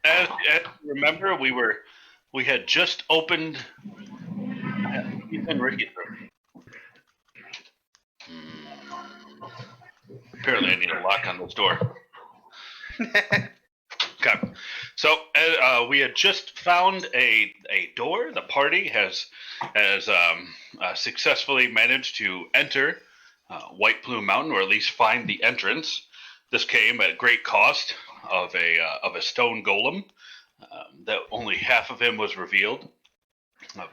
as you remember, we had just opened Ethan Ricky's room. Apparently, I need a lock on this door. Okay, so we had just found a door. The party has successfully managed to enter White Plume Mountain, or at least find the entrance. This came at great cost of a stone golem that only half of him was revealed,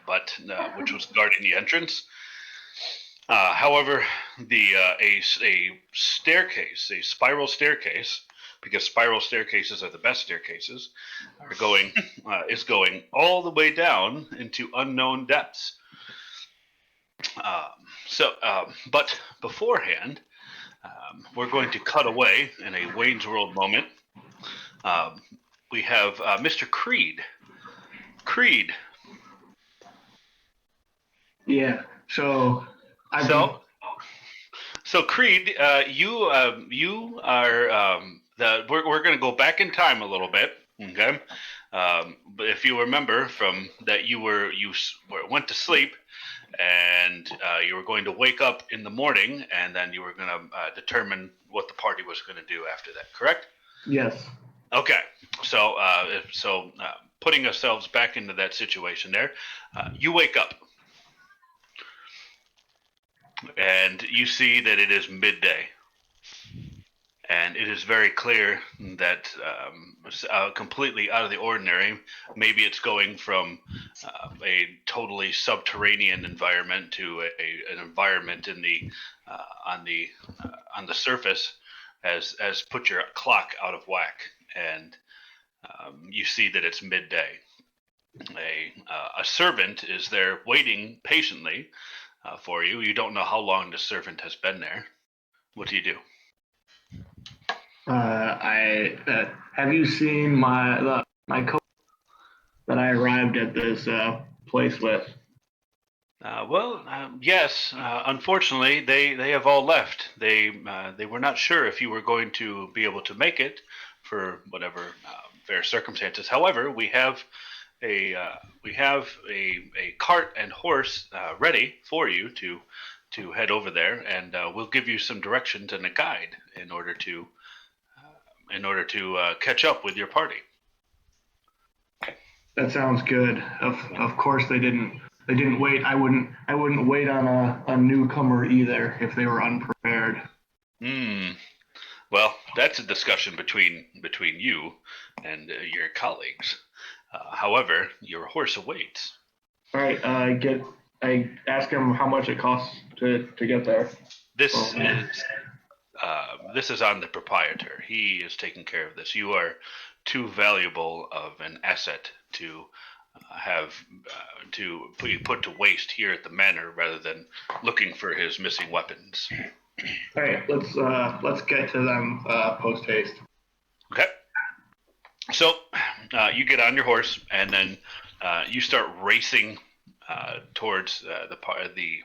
but which was guarding the entrance. However, a staircase, a spiral staircase, because spiral staircases are the best staircases, is going all the way down into unknown depths. But beforehand, we're going to cut away in a Wayne's World moment. We have Mr. Creed. Creed. Yeah. So Creed, you are we're going to go back in time a little bit, okay? But if you remember from that, you went to sleep, and you were going to wake up in the morning, and then you were going to determine what the party was going to do after that. Correct? Yes. Okay. So putting ourselves back into that situation there, you wake up. And you see that it is midday. And it is very clear that completely out of the ordinary, maybe it's going from a totally subterranean environment to an environment in the on the surface has put your clock out of whack, and you see that it's midday. A servant is there waiting patiently for you. You don't know how long the servant has been there. What do you do? Have you seen my coach that I arrived at this place with? Yes. Unfortunately, they have all left. They were not sure if you were going to be able to make it for whatever fair circumstances. However, we have a cart and horse ready for you to head over there, and we'll give you some directions and a guide in order to catch up with your party. That sounds good. Of course they didn't wait. I wouldn't wait on a newcomer either if they were unprepared. Well, that's a discussion between you and your colleagues. However, your horse awaits. All right. I ask him how much it costs to get there. This is on the proprietor. He is taking care of this. You are too valuable of an asset to have to be put to waste here at the manor, rather than looking for his missing weapons. All right, let's get to them post haste. Okay. So you get on your horse, and then you start racing towards the party,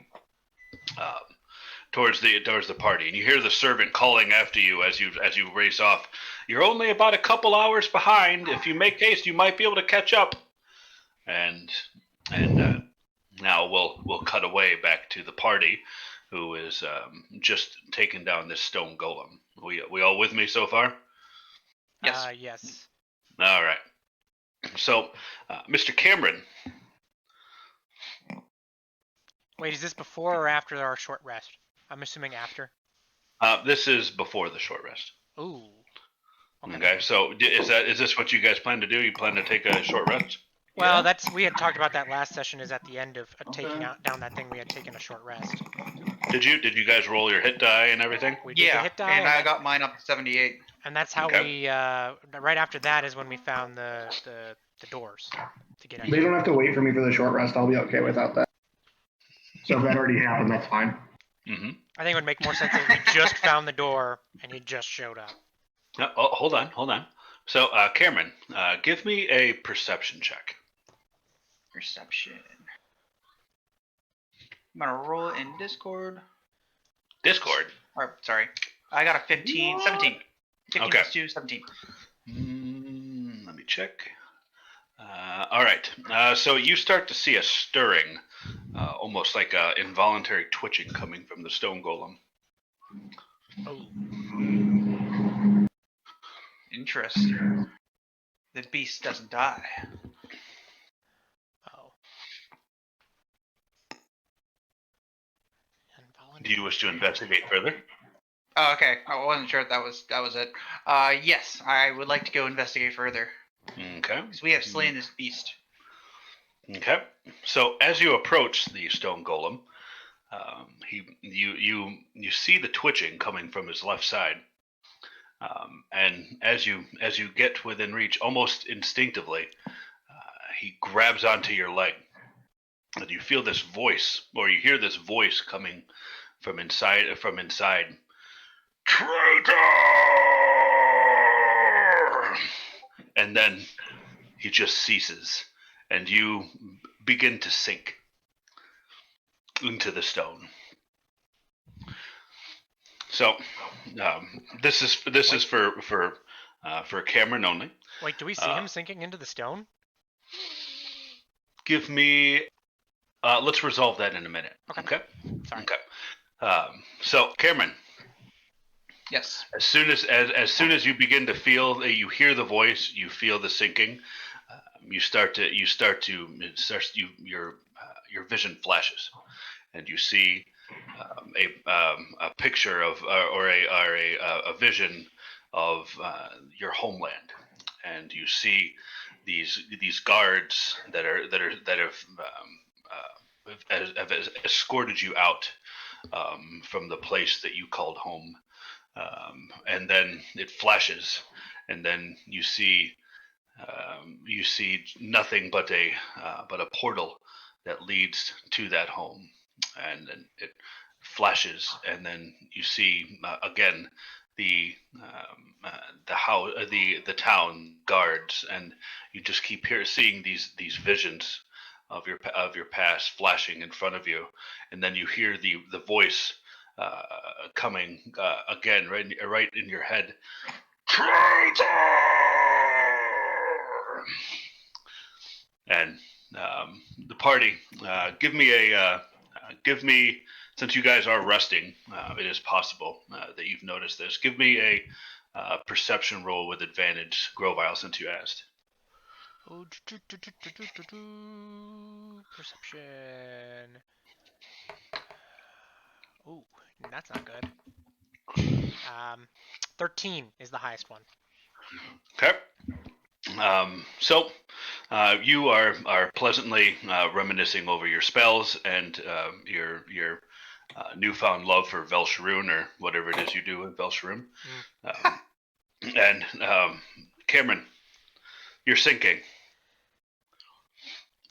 and you hear the servant calling after you as you race off. You're only about a couple hours behind. If you make haste, you might be able to catch up. And now we'll cut away back to the party, who is just taking down this stone golem. We all with me so far? Yes. Yes. All right. So, Mr. Cameron. Wait, is this before or after our short rest? I'm assuming after. This is before the short rest. Ooh. Okay. So is this what you guys plan to do? You plan to take a short rest? Well, we had talked about that last session. Is at the end of taking down that thing, we had taken a short rest. Did you guys roll your hit die and everything? We did the hit die, and I got mine up to 78. And that's how we. Right after that is when we found the doors to get in. They don't have to wait for me for the short rest. I'll be okay without that. So if that already happened, that's fine. Mm-hmm. I think it would make more sense if we just found the door and he just showed up. Oh, hold on. So, Cameron, give me a perception check. Perception. I'm gonna roll it in Discord. Discord? Or, sorry. I got a 15. What? 17. 15 okay. plus 2, 17. Let me me check. All right. So you start to see a stirring, almost like a involuntary twitching coming from the stone golem. Oh. Interesting. The beast doesn't die. Oh. Do you wish to investigate further? Oh, okay. I wasn't sure if that was it. Yes, I would like to go investigate further. Okay. Because we have slain this beast. Okay. So as you approach the stone golem, you see the twitching coming from his left side, and as you get within reach, almost instinctively, he grabs onto your leg, and you feel this voice, or you hear this voice coming from inside. Traitor! And then he just ceases, and you begin to sink into the stone. So, this is for Cameron only. Wait, do we see him sinking into the stone? Give me. Let's resolve that in a minute. Okay. Sorry. Okay. So, Cameron, Yes. as soon as you begin to feel that you hear the voice, you feel the sinking. Your vision flashes, and you see a picture of or a vision of your homeland, and you see these guards that have escorted you out from the place that you called home, and then it flashes, and then you see nothing but a portal that leads to that home, and then it flashes, and then you see again the the town guards, and you just keep seeing these visions of your past flashing in front of you, and then you hear the voice coming again right in your head. Traitor! And the party, give me, since you guys are resting, it is possible that you've noticed this. Give me a perception roll with advantage, Grovile, since you asked. Oh, perception. Ooh, that's not good. 13 is the highest one. Okay. So you are pleasantly reminiscing over your spells and your newfound love for Velsharoon, or whatever it is you do in Velsharoon. And Cameron, you're sinking.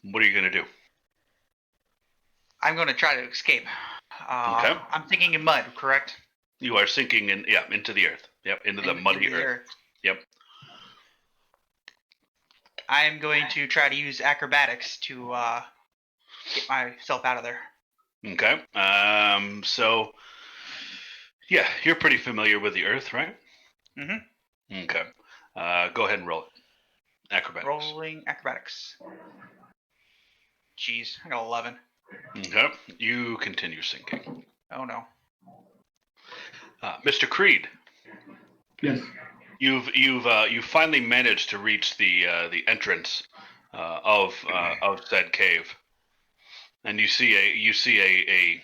What are you going to do? I'm going to try to escape. Okay. I'm thinking in mud, correct? You are sinking into the earth. Yep, into the muddy into the earth. Yep. I'm going to try to use acrobatics to get myself out of there. Okay. So, yeah, you're pretty familiar with the earth, right? Mm-hmm. Okay. Go ahead and roll it. Acrobatics. Rolling acrobatics. Jeez, I got 11. Okay. You continue sinking. Oh no. Mr. Creed. Yes. You've finally managed to reach the entrance of said cave, and you see a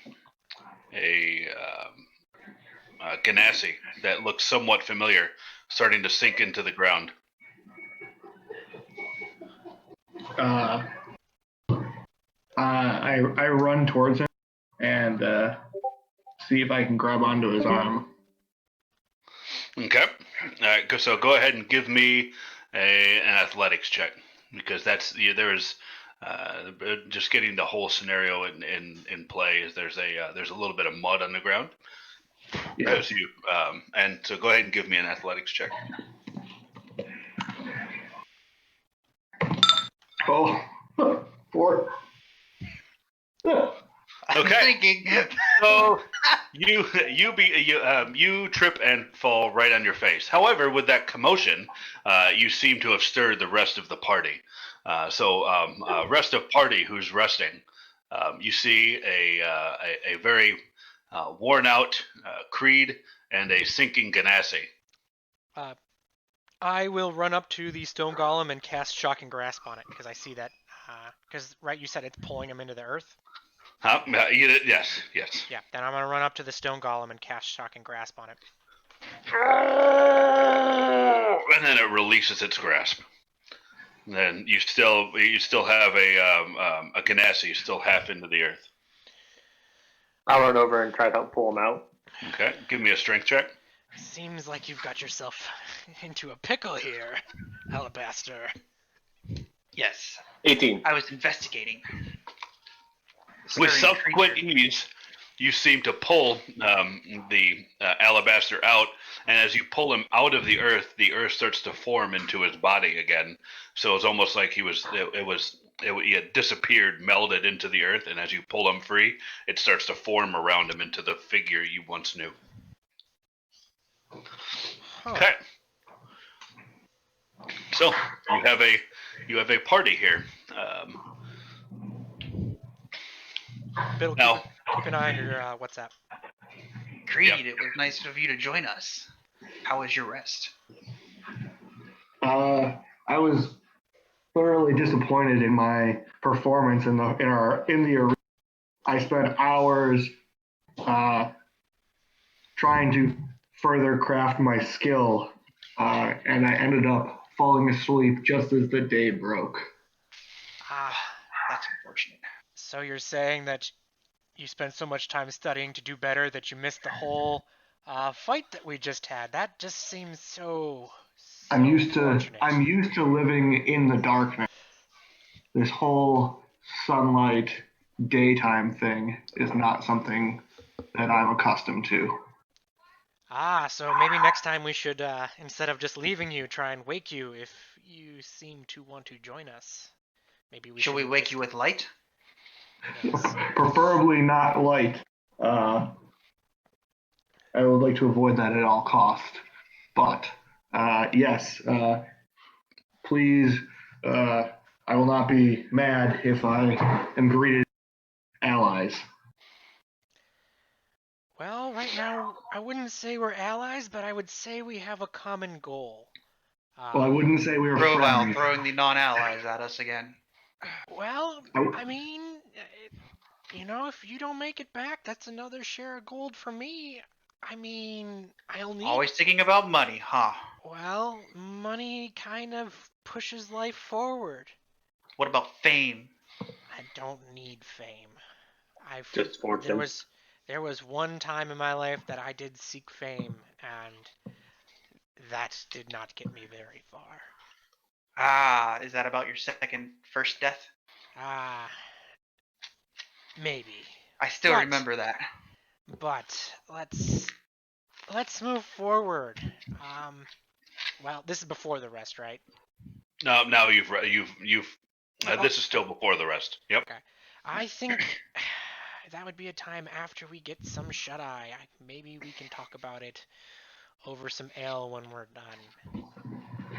Ganassi that looks somewhat familiar, starting to sink into the ground. I run towards him and see if I can grab onto his arm. Okay. All right. So go ahead and give me an athletics check, because there is just getting the whole scenario in play. Is there's a little bit of mud on the ground. Yeah. And so go ahead and give me an athletics check. Oh, 4. Okay. thinking. So you trip and fall right on your face. However, with that commotion, you seem to have stirred the rest of the party. Rest of party who's resting. You see a very worn out Creed and a sinking Ganassi. Uh, I will run up to the stone golem and cast shocking grasp on it because I see that. Because right, you said it's pulling him into the earth. Yes, yes. Yeah. Then I'm gonna run up to the stone golem and cast shocking grasp on it. And then it releases its grasp. Then you still have a Ganassi still half into the earth. I'll run over and try to help pull him out. Okay, give me a strength check. Seems like you've got yourself into a pickle here, Alabaster. Yes, 18. I was investigating. With Stirring subsequent creature. ease, you seem to pull the alabaster out, and as you pull him out of the earth starts to form into his body again. So it's almost like he had disappeared, melded into the earth, and as you pull him free, it starts to form around him into the figure you once knew. Huh. Okay. So you have a party here. Biddle, Now, keep an eye on your WhatsApp. Creed, Yeah. it was nice of you to join us. How was your rest? I was thoroughly disappointed in my performance in the arena. I spent hours trying to further craft my skill, and I ended up falling asleep just as the day broke. Ah, That's unfortunate. so you're saying that you spent so much time studying to do better that you missed the whole fight that we just had. That just seems so. I'm used fortunate. to living in the darkness. This whole sunlight daytime thing is not something that I'm accustomed to. Ah, so maybe next time we should, instead of just leaving you, try and wake you if you seem to want to join us. Maybe we Shall we shouldn't wake just- you with light? Yes. Preferably not light. I would like to avoid that at all costs. But yes, please. I will not be mad if I am greeted allies. Well, right now, I wouldn't say we're allies, but I would say we have a common goal. Well, I wouldn't say we were Roval friends. throwing the non-allies at us again. Well, I- I mean, if you don't make it back, that's another share of gold for me. I mean, I'll need. Always thinking about money, huh? Well, money kind of pushes life forward. What about fame? I don't need fame. Just fortune. There was one time in my life that I did seek fame, and that did not get me very far. Ah, is that about your first death? Ah, maybe. I still But- remember that. But let's move forward. Well, this is before the rest, right? No, now you've this is still before the rest. Yep. I think that would be a time after we get some shut-eye. Maybe we can talk about it over some ale when we're done.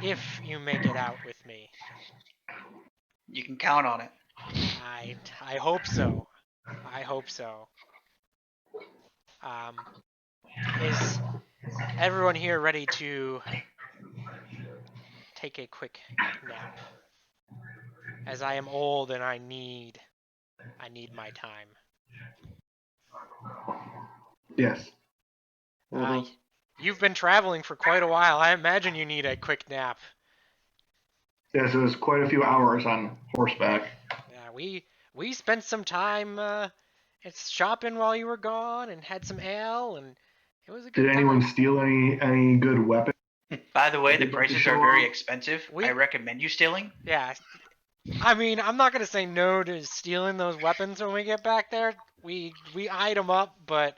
If you make it out with me. You can count on it. I hope so. I hope so. Is everyone here ready to take a quick nap? As I am old and I need my time. Yes. You've been traveling for quite a while. I imagine you need a quick nap. Yes, it was quite a few hours on horseback. Yeah, we spent some time it's shopping while you were gone and had some ale and it was a good Did anyone time. steal any good weapons? By the way, the Would you like to prices show are very off? expensive. We- I recommend you stealing. Yeah. I mean, I'm not gonna say no to stealing those weapons when we get back there. We eyed them up, but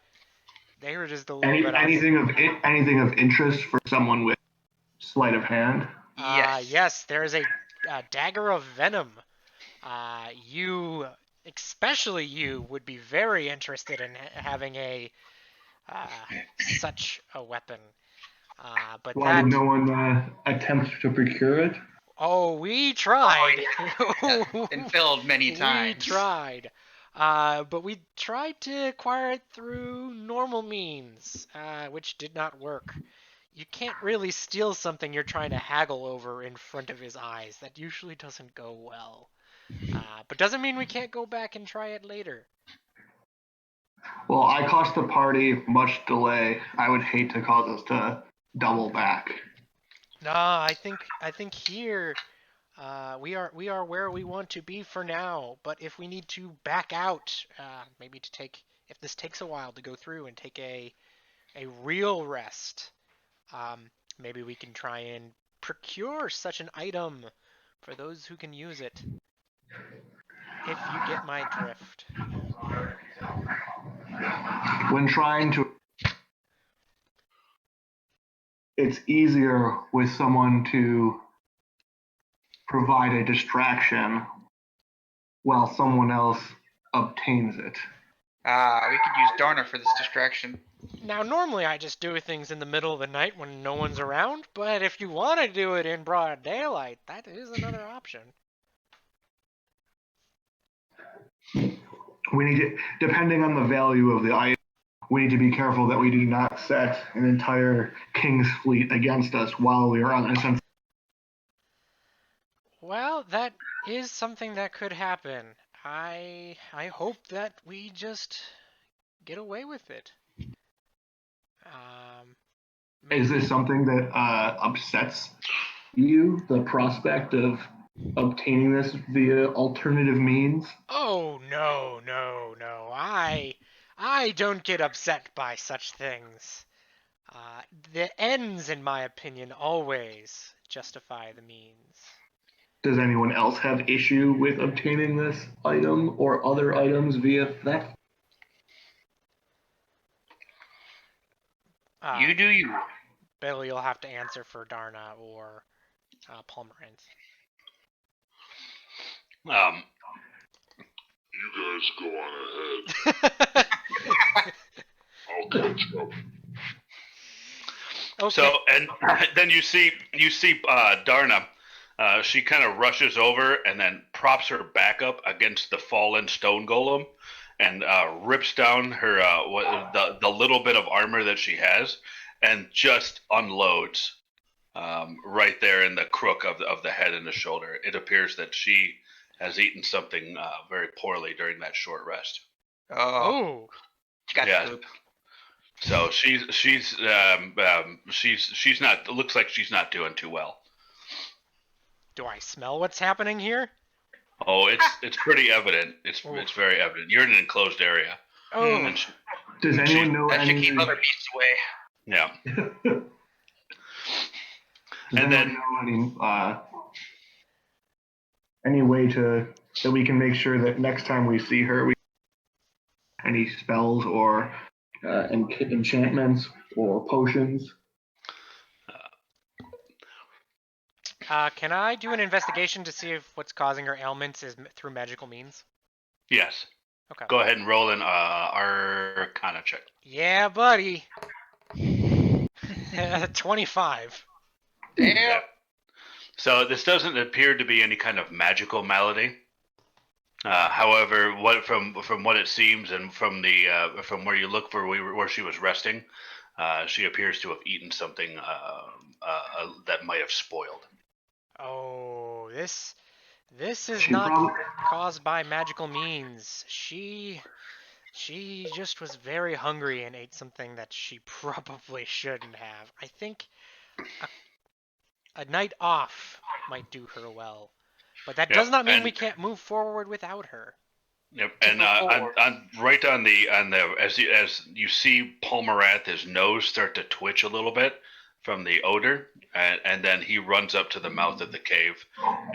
they were just a little bit Anything of interest for someone with sleight of hand? Yes. Yes, there is a dagger of venom. especially you, would be very interested in having such a weapon. But Why did no one attempt to procure it? Oh, we tried. And failed many times. We tried. But we tried to acquire it through normal means, which did not work. You can't really steal something you're trying to haggle over in front of his eyes. That usually doesn't go well. But doesn't mean we can't go back and try it later. Well, I cost the party much delay. I would hate to cause us to double back. Nah, I think here we are where we want to be for now. But if we need to back out, maybe to take if this takes a while to go through and take a real rest, maybe we can try and procure such an item for those who can use it. If you get my drift. When trying to, it's easier with someone to provide a distraction while someone else obtains it. We could use Darna for this distraction. Now, normally I just do things in the middle of the night when no one's around, but if you want to do it in broad daylight, that is another option. We need to, depending on the value of the item, we need to be careful that we do not set an entire king's fleet against us while we are on this. Well, that is something that could happen. I hope that we just get away with it. Is this something that upsets you, the prospect of obtaining this via alternative means? Oh no, no, no. I don't get upset by such things. The ends, in my opinion, always justify the means. Does anyone else have issue with obtaining this item or other items via theft? You do you. Billy, you'll have to answer for Darna or Palmerant. You guys go on ahead. I'll catch up. Okay. So, and then you see Darna. She kind of rushes over and then props her back up against the fallen stone golem, and rips down her the little bit of armor that she has, and just unloads right there in the crook of the head and the shoulder. It appears that she has eaten something very poorly during that short rest. Oh. She got Yeah. the poop. So she's not. It looks like she's not doing too well. Do I smell what's happening here? Oh, it's pretty evident. It's very evident. You're in an enclosed area. Oh. And Does anyone know That should any? keep other beasts away. yeah. Does And anyone then- know any way that we can make sure that next time we see her, we any spells or enchantments or potions? Can I do an investigation to see if what's causing her ailments is through magical means? Yes. Okay. Go ahead and roll an Arcana check. Yeah, buddy. 25. Damn. Yeah. So this doesn't appear to be any kind of magical malady. However, from what it seems, and from where you look for where she was resting, she appears to have eaten something that might have spoiled. Oh, this is not caused by magical means. She just was very hungry and ate something that she probably shouldn't have. I think a night off might do her well, but that does not mean we can't move forward without her. Yep, and right on the as you see Palmerath, his nose start to twitch a little bit from the odor, and then he runs up to the mouth of the cave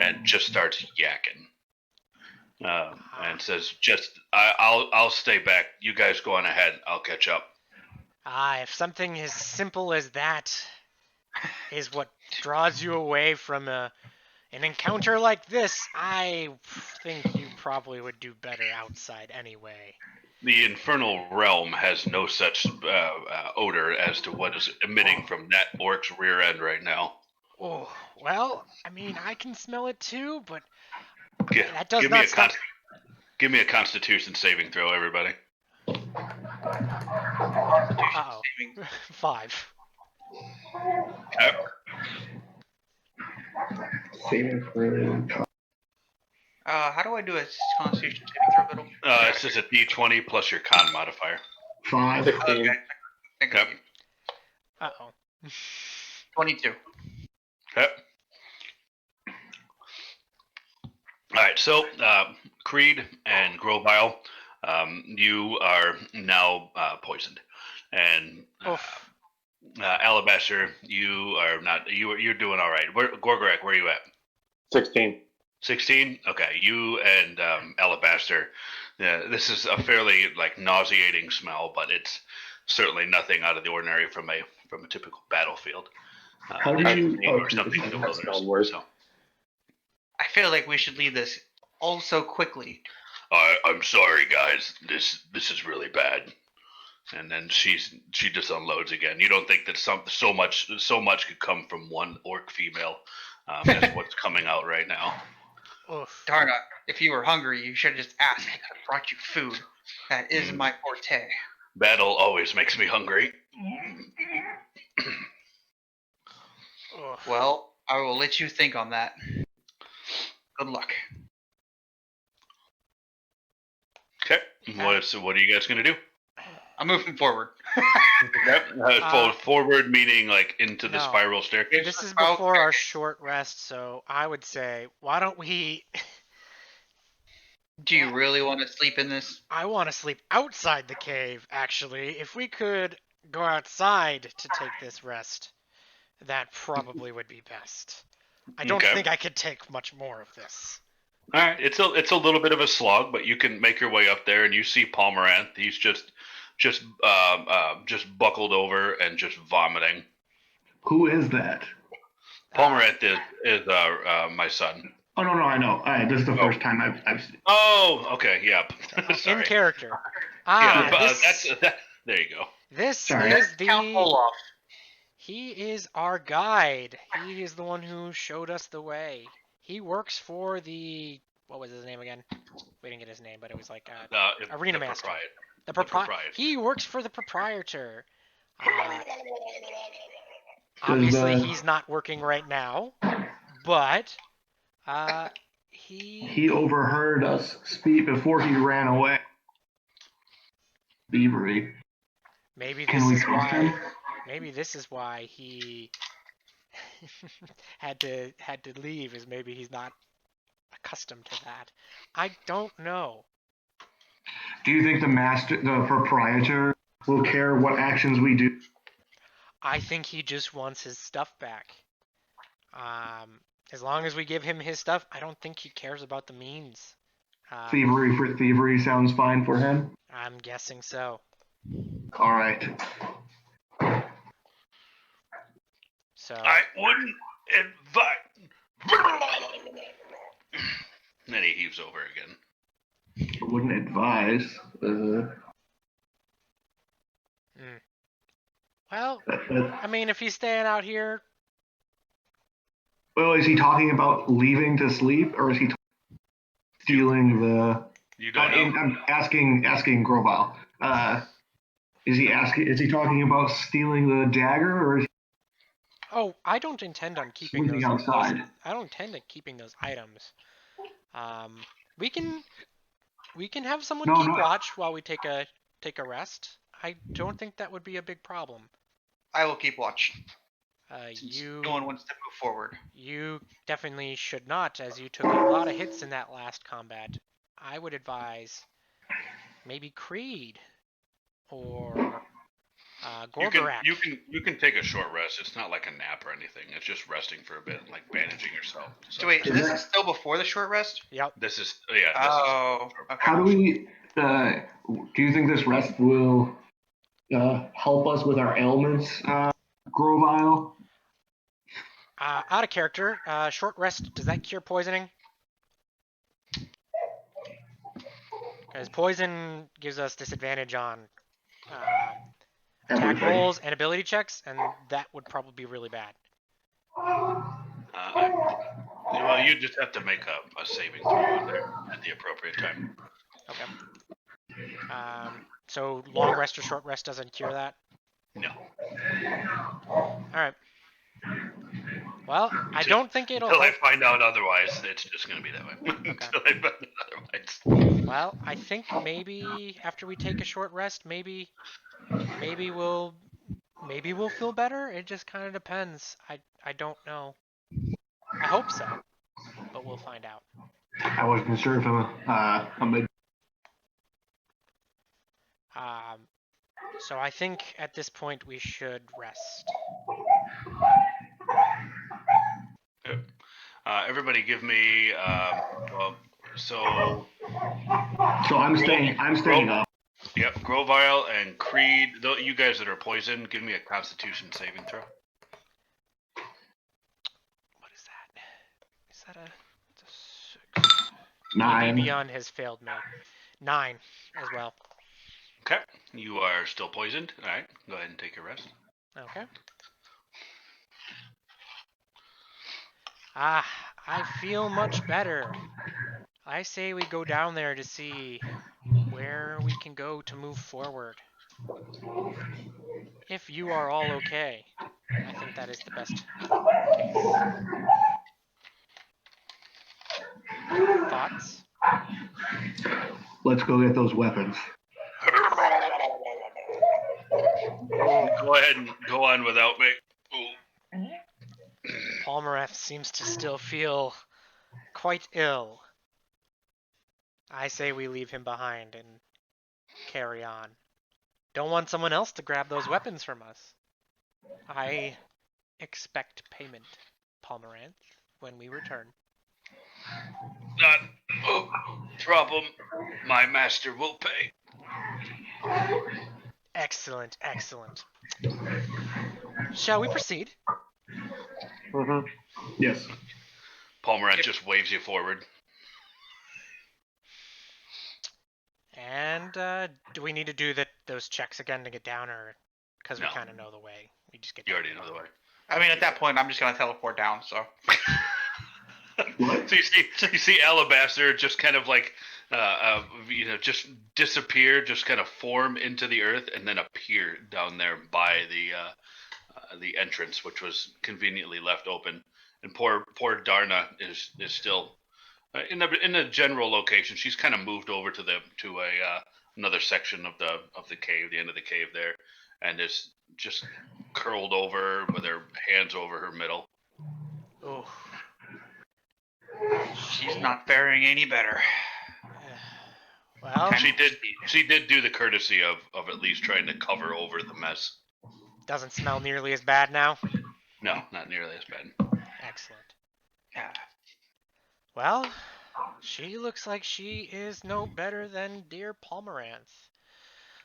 and just starts yakking, and says, I'll stay back. You guys go on ahead. I'll catch up." If something as simple as that is what draws you away from an an encounter like this, I think you probably would do better outside anyway. The infernal realm has no such odor as to what is emitting from that orc's rear end right now. Oh, well, I mean, I can smell it too, but Gi- that does give me not a stop. give me a Constitution saving throw, everybody. Uh-oh. Saving. 5. Okay. Saving throw. How do I do a Constitution saving throw, Biddle? It's just a D20 plus your con modifier. 5. 16. Okay. Thank Yep. you. Uh-oh. 22. Okay. All right, so Creed and Grovile, you are now poisoned, and Oof. Alabaster, you are not. You're doing all right. Gorgorek, where are you at? 16. 16. Okay, you and Alabaster. This is a fairly nauseating smell, but it's certainly nothing out of the ordinary from a typical battlefield. How do you? Or something in the that smelled wilderness. worse. So. I feel like we should leave this all so quickly. I'm sorry, guys. This is really bad. And then she just unloads again. You don't think that so much could come from one orc female as what's coming out right now. Oof. Darn it. If you were hungry, you should have just asked. I could have brought you food. That is my forte. Battle always makes me hungry. Oof. Well, I will let you think on that. Good luck. Okay. What are you guys gonna do? I'm moving forward. Yep. Forward meaning into the No. spiral staircase. This is before our short rest, so I would say, why don't we... Do you really want to sleep in this? I want to sleep outside the cave, actually. If we could go outside to take this rest, that probably would be best. I don't Okay. think I could take much more of this. All right. It's a little bit of a slog, but you can make your way up there, and you see Palmeranth. He's just buckled over and just vomiting. Who is that? Palmeranth is my son. Oh no, I know. This is the first time I've seen. Oh, okay, yep. In Sorry. character. Yeah, but This, there you go. this Sorry. is Count the... Olaf. He is our guide. He is the one who showed us the way. He works for the... What was his name again? We didn't get his name, but it was Arena the Master. proprietor. The proprietor. He works for the proprietor. Obviously, he's not working right now, but He overheard us speak before he ran away. Thievery. maybe Can this we is trust why. him? Maybe this is why he had to leave. Is maybe he's not accustomed to that. I don't know. Do you think the proprietor, will care what actions we do? I think he just wants his stuff back. As long as we give him his stuff, I don't think he cares about the means. Thievery for thievery sounds fine for him. I'm guessing so. All right. So I wouldn't invite. Then he heaves over again. I wouldn't advise. well, I mean, if he's staying out here, Well, is he talking about leaving to sleep, or is he stealing the? You don't know. I'm asking Grovile. Is he talking about stealing the dagger, or is oh, I don't intend on keeping sleeping those. outside? I don't intend on keeping those items. We can have someone No, keep no. watch while we take a rest. I don't think that would be a big problem. I will keep watch. Since You no one wants to move forward. You definitely should not, as you took a lot of hits in that last combat. I would advise maybe Creed or Gorgorak. You can take a short rest. It's not like a nap or anything. It's just resting for a bit, like bandaging yourself. So wait, this is still before the short rest? Yep. This is Oh, okay. How do we? Do you think this rest will help us with our ailments, Grovile? Out of character. Short rest. Does that cure poisoning? Because poison gives us disadvantage on attack Everything. rolls and ability checks, and that would probably be really bad. Well, you just have to make a saving throw on there at the appropriate time. Okay. So long rest or short rest doesn't cure that? No. Alright. Well, I don't think it'll Until I help. find out otherwise, it's just going to be that way. Okay. Until I find out otherwise. Well, I think maybe after we take a short rest, maybe we'll feel better. It just kind of depends. I don't know. I hope so, but we'll find out. I wasn't sure if I'm mid. So I think at this point we should rest. Everybody, give me. So I'm staying up. Yep, Grovile and Creed. You guys that are poisoned, give me a Constitution saving throw. What is that? Is that a 6? 9. Beyond has failed me. 9 as well. Okay, you are still poisoned. All right, go ahead and take your rest. Okay. I feel much better. I say we go down there to see where we can go to move forward. If you are all okay, I think that is the best case. Thoughts? Let's go get those weapons. Go ahead and go on without me. Palmereth seems to still feel quite ill. I say we leave him behind and carry on. Don't want someone else to grab those weapons from us. I expect payment, Palmeranth, when we return. Not a problem. My master will pay. Excellent, excellent. Shall we proceed? Mm-hmm. Yes. Palmerant just waves you forward. And do we need to do those checks again to get down, or because we No. kind of know the way, we just get You down? already know the way. I mean, at that point, I'm just gonna teleport down. So What? So you see Alabaster just kind of like, just disappear, just kind of form into the earth, and then appear down there by the entrance, which was conveniently left open. And poor Darna is still in a general location. She's kind of moved over to another section of the cave, the end of the cave there, and is just curled over with her hands over her middle. Oh. she's not faring any better. Well, She did do the courtesy of at least trying to cover over the mess. doesn't smell nearly as bad now. No, not nearly as bad. Excellent. Yeah. Well, she looks like she is no better than dear Palmeranth.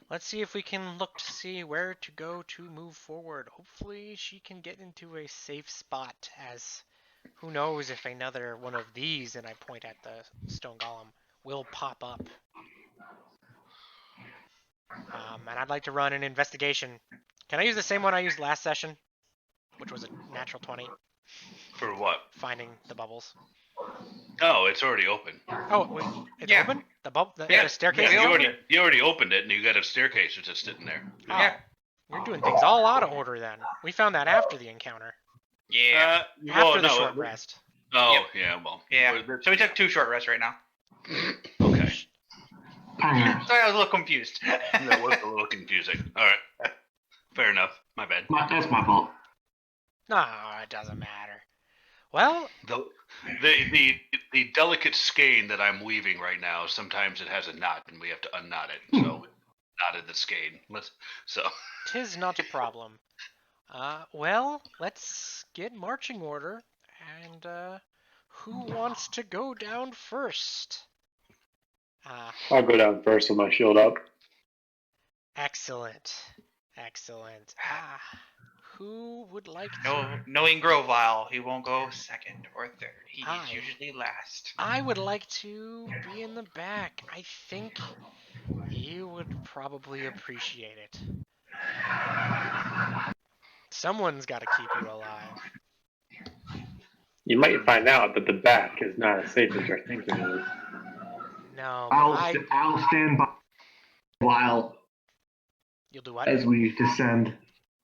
Let's see if we can look to see where to go to move forward. Hopefully she can get into a safe spot, as who knows if another one of these, and I point at the stone golem, will pop up. And I'd like to run an investigation. Can I use the same one I used last session, which was a natural 20? For what? Finding the bubbles. Oh, it's already open. Oh, wait, it's Yeah. open? The Yeah. staircase? Yeah, Yeah, you already opened it, and you got a staircase that's just sitting there. Oh, Yeah. we're doing things all out of order then. We found that after the encounter. Yeah. After the short rest. Oh, Yep. yeah. Well. Yeah. So we took 2 short rests right now. Okay. Sorry, I was a little confused. That was a little confusing. All right. Fair enough. My bad. That's my fault. No, it doesn't matter. Well, The delicate skein that I'm weaving right now, sometimes it has a knot, and we have to unknot it. So, knotted the skein. tis not a problem. Well, let's get marching order. And who wants to go down first? I'll go down first with my shield up. Excellent. Excellent. who would like to? No, knowing Grovile, he won't go second or third. He's Aye. usually last. I would like to be in the back. I think you would probably appreciate it. Someone's got to keep you alive. You might find out that the back is not as safe as you're thinking it is. No, but I'll stand by while You'll do what? as we descend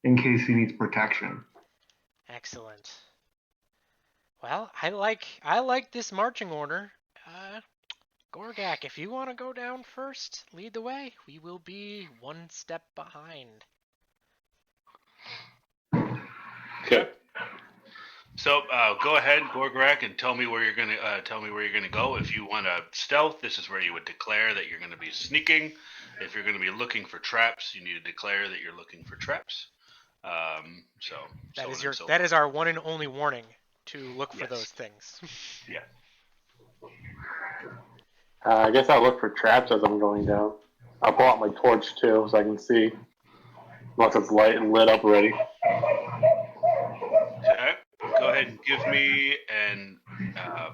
in case he needs protection. Excellent. Well, I like this marching order. Gorgak, if you want to go down first, lead the way. We will be one step behind. Okay. So go ahead, Gorgrak, and tell me where you're gonna go. If you want to stealth, this is where you would declare that you're gonna be sneaking. If you're gonna be looking for traps, you need to declare that you're looking for traps. That is our one and only warning to look for Yes. those things. Yeah. I guess I'll look for traps as I'm going down. I'll pull out my torch too so I can see. Once it's light and lit up already. Okay. Go ahead and give me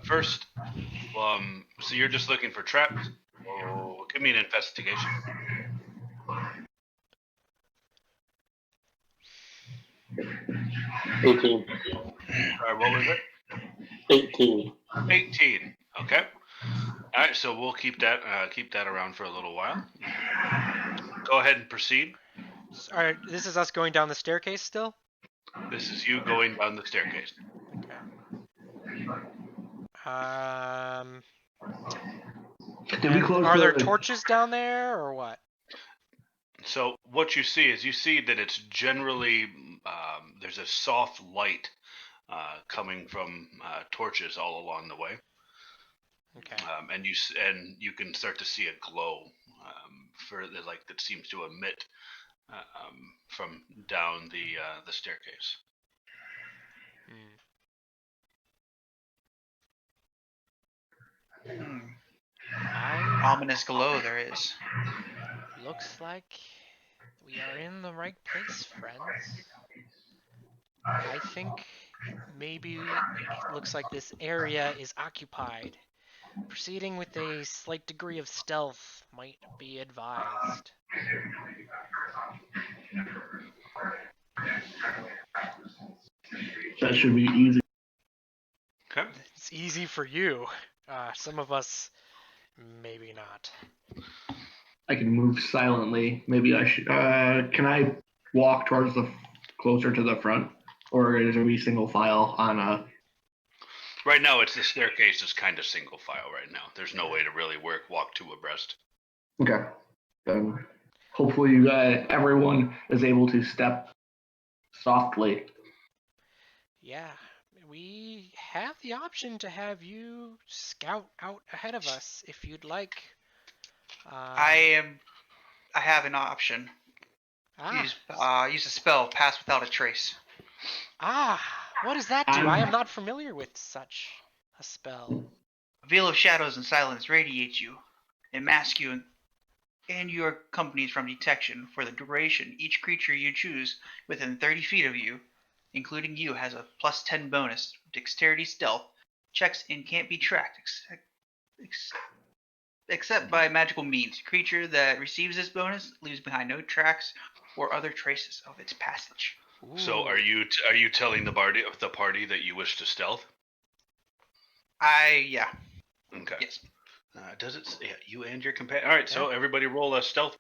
first. So you're just looking for traps. Oh, give me an investigation. $18. What was it? 18. 18. Okay. All right. So we'll keep that around for a little while. Go ahead and proceed. Alright, this is us going down the staircase still? This is you going down the staircase. Did we close Are there the- torches down there or what? So what you see that it's generally there's a soft light coming from torches all along the way. Okay. And you can start to see a glow that seems to emit from down the staircase. Ominous glow there is. Looks like we are in the right place, friends. I think maybe it looks like this area is occupied. Proceeding with a slight degree of stealth might be advised. That should be easy. Okay. It's easy for you. Some of us, maybe not. I can move silently. Maybe I should. Can I walk towards closer to the front, or is it a single file on a? Right now, the staircase is kind of single file right now. There's no way to really walk two abreast. Okay. Then hopefully everyone is able to step softly. Yeah, we have the option to have you scout out ahead of us if you'd like. I have an option. Use a spell, pass without a trace. What does that do? I am not familiar with such a spell. A veil of shadows and silence radiates you and masks you and your companies from detection for the duration. Each creature you choose within 30 feet of you, including you, has a plus 10 bonus dexterity stealth checks and can't be tracked except by magical means. Creature that receives this bonus leaves behind no tracks or other traces of its passage. Ooh. So are you telling the party that you wish to stealth? Yeah. Okay. Yes. Does it? Yeah, you and your companion. All right. So everybody roll a stealth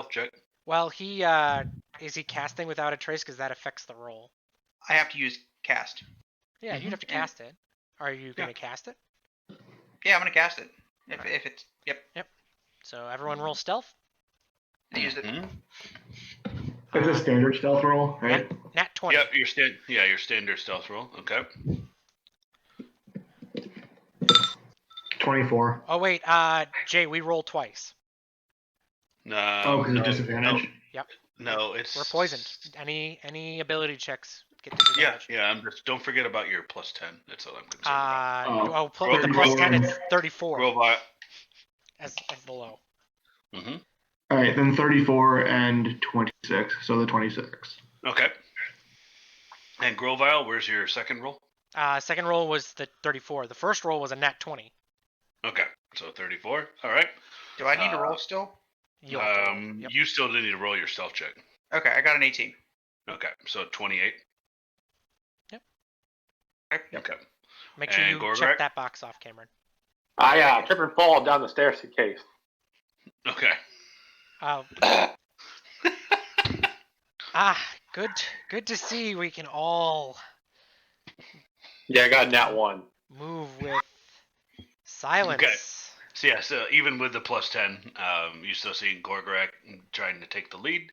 check. Well, is he casting without a trace? Because that affects the roll. I have to use cast. Yeah, you'd have to cast it. Are you going to cast it? Yeah, I'm going to cast it. If it's Yep. So everyone roll stealth. I used it. It's a standard stealth roll, right? Nat 20. Yep, your standard stealth roll. Okay. 24. Oh wait, Jay, we roll twice. Because of disadvantage. Yep. No, it's We're poisoned. Any ability checks get disadvantage. Yeah. Don't forget about your plus 10. That's all I'm concerned about. With the plus 10, it's 34 Robot. as the low. Mm-hmm. All right, then 34 and 26. So the 26. Okay. And Grovile, where's your second roll? Second roll was the 34. The first roll was a nat 20. Okay, so 34. All right. Do I need to roll still? You'll have to roll. Yep. You still need to roll your stealth check. Okay, I got an 18. Okay, so 28. Okay. Make sure you Gorgrak? check that box off, Cameron. I trip and fall down the stairs in case. Okay. Good to see we can all Yeah, I got nat 1. move with silence. Okay. So yeah, so even with the plus 10, you still see Gorgrak trying to take the lead.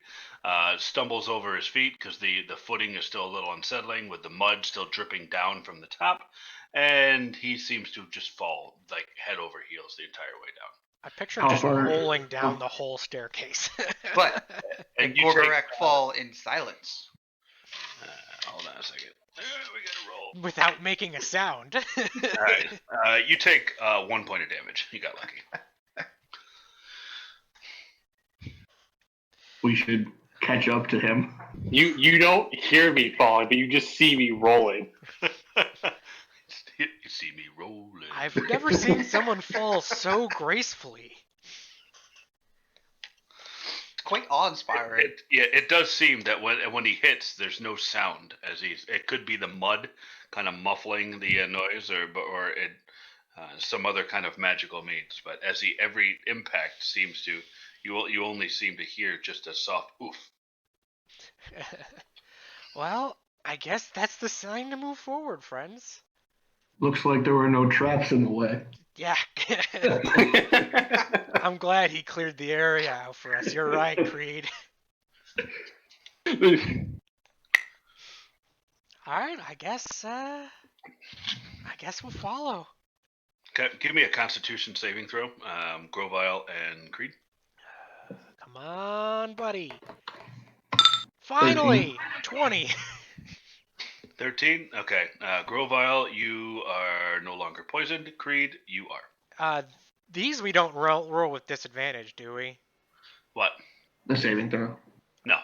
Stumbles over his feet because the footing is still a little unsettling with the mud still dripping down from the top. And he seems to just fall like head over heels the entire way down. I picture him just rolling down the whole staircase. But And and Gorgrak fall in silence. Hold on a second. We gotta roll. Without making a sound. Alright. You take 1 point of damage. You got lucky. We should catch up to him. You don't hear me falling, but you just see me rolling. You see me rolling. I've never seen someone fall so gracefully. It's quite awe-inspiring. It does seem that when he hits, there's no sound. It could be the mud kind of muffling the noise, or some other kind of magical means. But every impact seems to, you only seem to hear just a soft oof. Well, I guess that's the sign to move forward, friends. Looks like there were no traps in the way. Yeah. I'm glad he cleared the area out for us. You're right, Creed. Alright, I guess we'll follow. Okay, give me a Constitution saving throw, Grovile and Creed. Come on, buddy. Finally! 20. 13. Okay, Grovile, you are no longer poisoned. Creed, you are. These we don't roll with disadvantage, do we? What? The saving throw. No.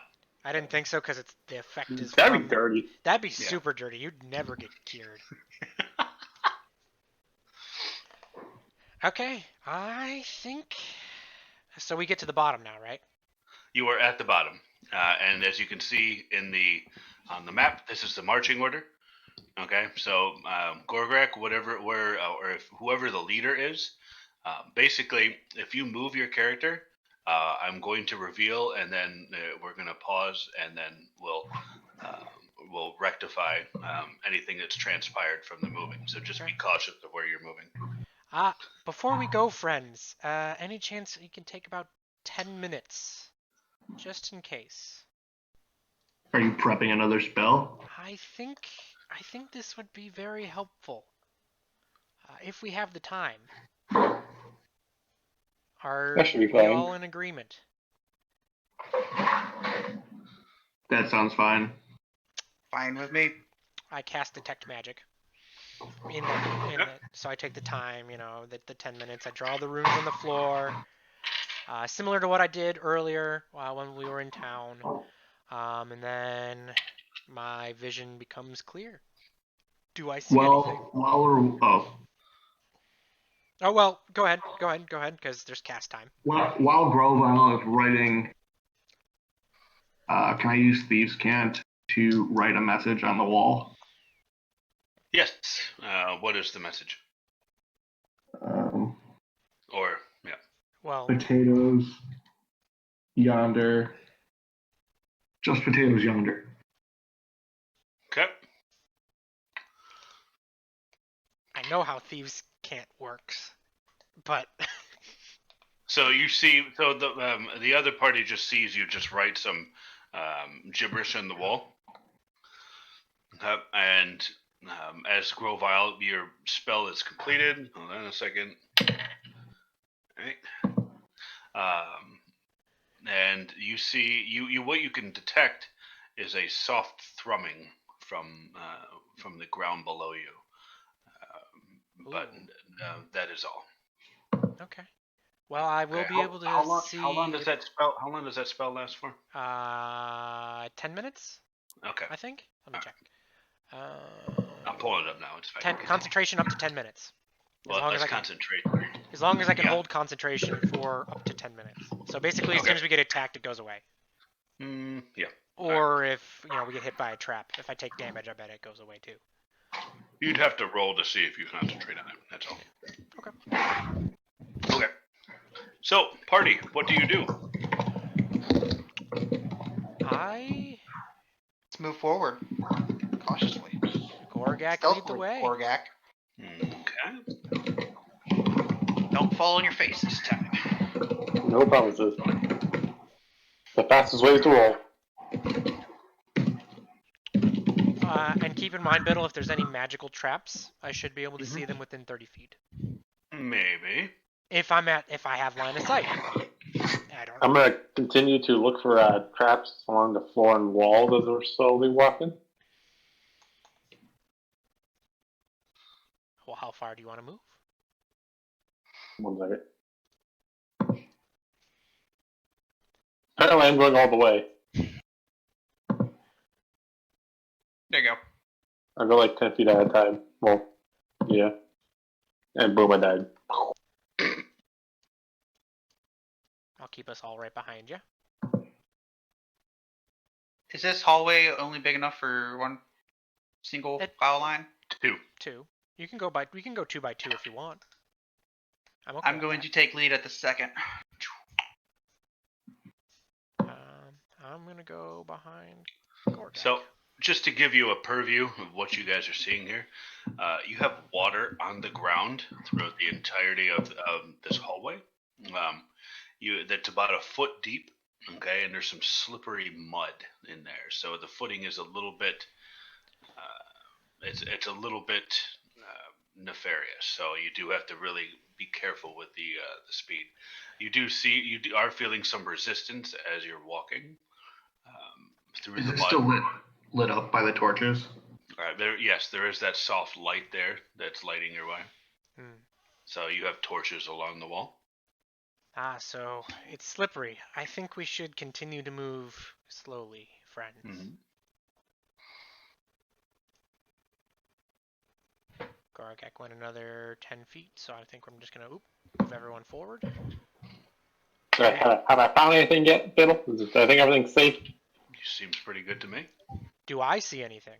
I didn't think so because it's the effect is. That'd be dirty. That'd be super dirty. You'd never get cured. Okay, I think. So we get to the bottom now, right? You are at the bottom, and as you can see on the map, this is the marching order. Okay, so Gorgrak, if whoever the leader is, basically, if you move your character, I'm going to reveal, and then we're going to pause, and then we'll rectify anything that's transpired from the moving. So just be cautious of where you're moving. Before we go, friends, any chance you can take about 10 minutes, just in case? Are you prepping another spell? I think this would be very helpful. If we have the time. Are That should be we fine. all in agreement? That sounds fine. Fine with me. I cast Detect Magic. So I take the time, the 10 minutes. I draw the runes on the floor. Similar to what I did earlier when we were in town. And then my vision becomes clear. Do I see anything? Oh, well, go ahead, because there's cast time. While Grovile is writing, can I use Thieves' Cant to write a message on the wall? Yes. What is the message? Well, potatoes yonder. Just potatoes yonder. Okay. I know how Thieves' Cant works, but. So you see, the other party just sees you just write some gibberish on the wall, and as Grovile, your spell is completed. Hold on a second. All right. And you see, what you can detect is a soft thrumming from the ground below you, but that is all. Okay. Well, I will be able to see. How long does that spell last for? 10 minutes. Okay. I think. Let me check. I'm pulling it up now. It's fine. Concentration up to 10 minutes. Well, let's concentrate. As long as I can Yeah. hold concentration for up to 10 minutes. So basically, as soon as we get attacked, it goes away. Yeah. Or if we get hit by a trap, if I take damage, I bet it goes away too. You'd have to roll to see if you concentrate on it. That's all. Okay. So, party, what do you do? Let's move forward cautiously. Gorgak lead the Stealthily, way. Gorgak. Okay. Don't fall on your face this time. No promises. The fastest way is to roll. And keep in mind, Biddle, if there's any magical traps, I should be able to see them within 30 feet. Maybe. If I have line of sight. I don't know. I'm gonna continue to look for traps along the floor and walls as we're slowly walking. Well, how far do you want to move? 1 second. Apparently, I'm going all the way. There you go. I go like 10 feet at a time. Well, yeah. And boom, I died. I'll keep us all right behind you. Is this hallway only big enough for one single file line? 2. 2. We can go 2 by 2 if you want. I'm okay. I'm going to take lead at the second. I'm gonna go behind Gorgak. So, just to give you a purview of what you guys are seeing here, you have water on the ground throughout the entirety of this hallway. That's about a foot deep, okay, and there's some slippery mud in there. So the footing is a little bit, it's a little bit nefarious. So you do have to really be careful with the speed. You are feeling some resistance as you're walking through Is the it mud. still lit up by the torches? All right, there is that soft light there that's lighting your way. So you have torches along the wall. So it's slippery. I think we should continue to move slowly, friends. Gorgak went another 10 feet, so I think I'm just gonna move everyone forward. Have I found anything yet, Biddle? I think everything's safe. Seems pretty good to me. Do I see anything?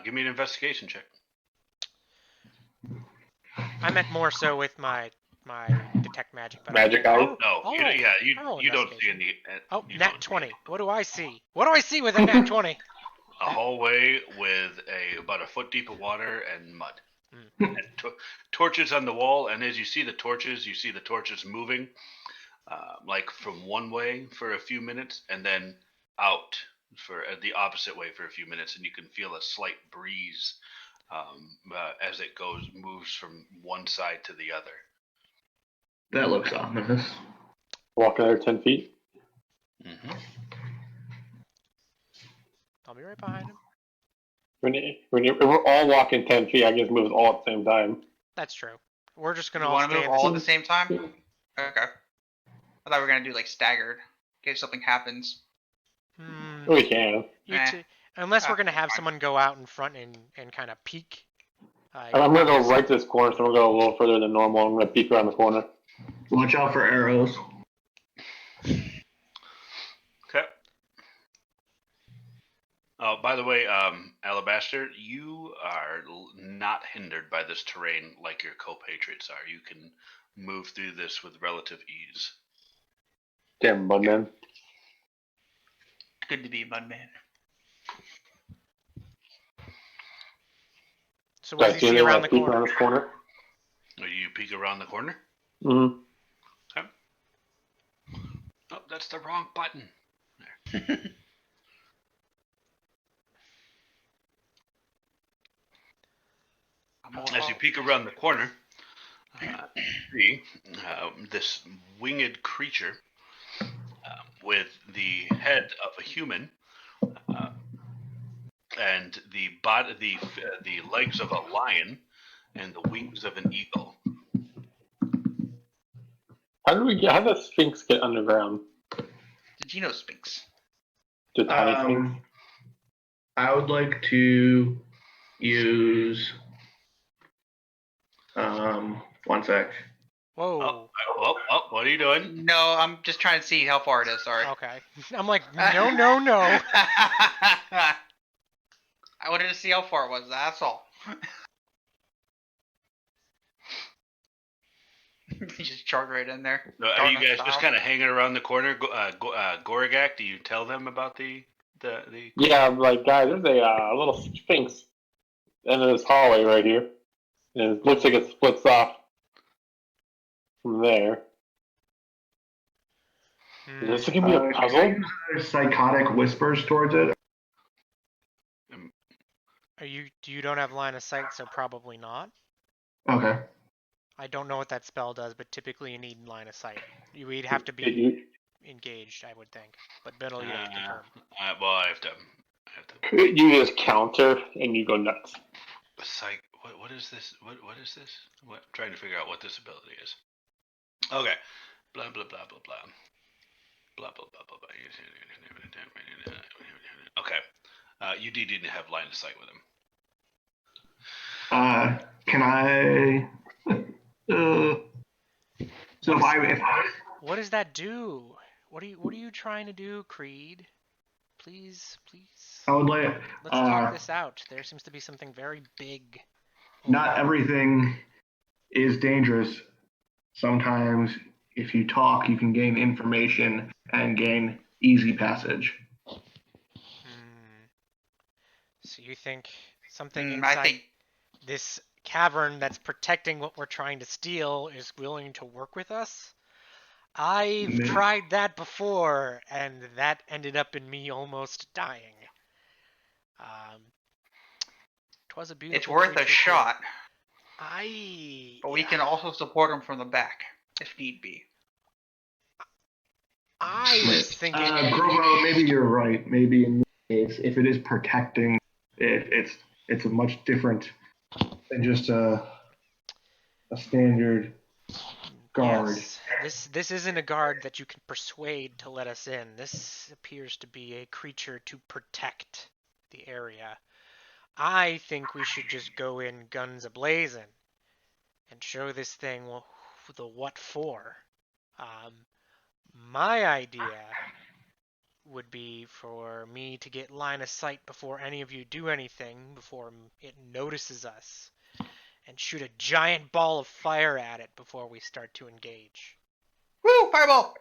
Give me an investigation check. I meant more so with my detect magic. But Magic eyes? No, you don't see any. Nat 20. What do I see? What do I see with a nat 20? A hallway with about a foot deep of water and mud. And torches on the wall, and as you see the torches moving, like from one way for a few minutes, and then out for the opposite way for a few minutes, and you can feel a slight breeze as it moves from one side to the other. That looks ominous. Walk another 10 feet. I'll be right behind him. If we're all walking 10 feet, I can just move all at the same time. That's true. We're just gonna You all want to stay move in all the at the same time? Okay. I thought we were going to do like staggered, in case something happens. We can. Unless we're gonna have someone go out in front and kind of peek. I'm gonna go right to this corner, so I'm gonna go a little further than normal. I'm gonna peek around the corner. Watch out for arrows. Okay. Oh, by the way, Alabaster, you are not hindered by this terrain like your compatriots are. You can move through this with relative ease. Damn, Mudman. Good to be Mudman. So what does he see around the corner? Around this corner? Or you peek around the corner? Mm-hmm. Okay. Oh, that's the wrong button. There. As you peek around the corner, see this winged creature with the head of a human and the legs of a lion and the wings of an eagle. How did the Sphinx get underground? The Geno Sphinx. The tiny Sphinx? I would like to use. One sec. Whoa. What are you doing? No, I'm just trying to see how far it is. Sorry. Okay. I'm like, no. I wanted to see how far it was. That's all. You just charge right in there. Are you guys Style. just kind of hanging around the corner? Gorgak, do you tell them about the? Yeah, I'm like, guys, there's a little sphinx end of this hallway right here. And it looks like it splits off from there. Is this going to be a Can I puzzle? use psychotic whispers towards it? You don't have line of sight, so probably not. Okay. I don't know what that spell does, but typically you need line of sight. We'd have to be engaged, I would think. But Biddle, you'd have to confirm. Well, I have to. You just counter and you go nuts. Psych. What is this? What is this? I'm trying to figure out what this ability is. Okay. Blah blah blah blah blah. Blah blah blah blah blah. Okay. You didn't have line of sight with him. Can I? So if I What does that do? What are you trying to do, Creed? Please. I would like. Let's talk this out. There seems to be something very big. Not everything is dangerous. Sometimes, if you talk, you can gain information and gain easy passage. So you think something inside this cavern that's protecting what we're trying to steal is willing to work with us? I've tried that before, and that ended up in me almost dying. 'Twas a beautiful. It's worth a shot. But we can also support him from the back if need be. I was thinking. Grovo, maybe you're right. Maybe in this case, if it is protecting, it's a much different than just a standard guard. Yes. This isn't a guard that you can persuade to let us in. This appears to be a creature to protect the area. I think we should just go in guns a-blazing and show this thing the what for. My idea would be for me to get line of sight before any of you do anything, before it notices us, and shoot a giant ball of fire at it before we start to engage. Woo! Fireball!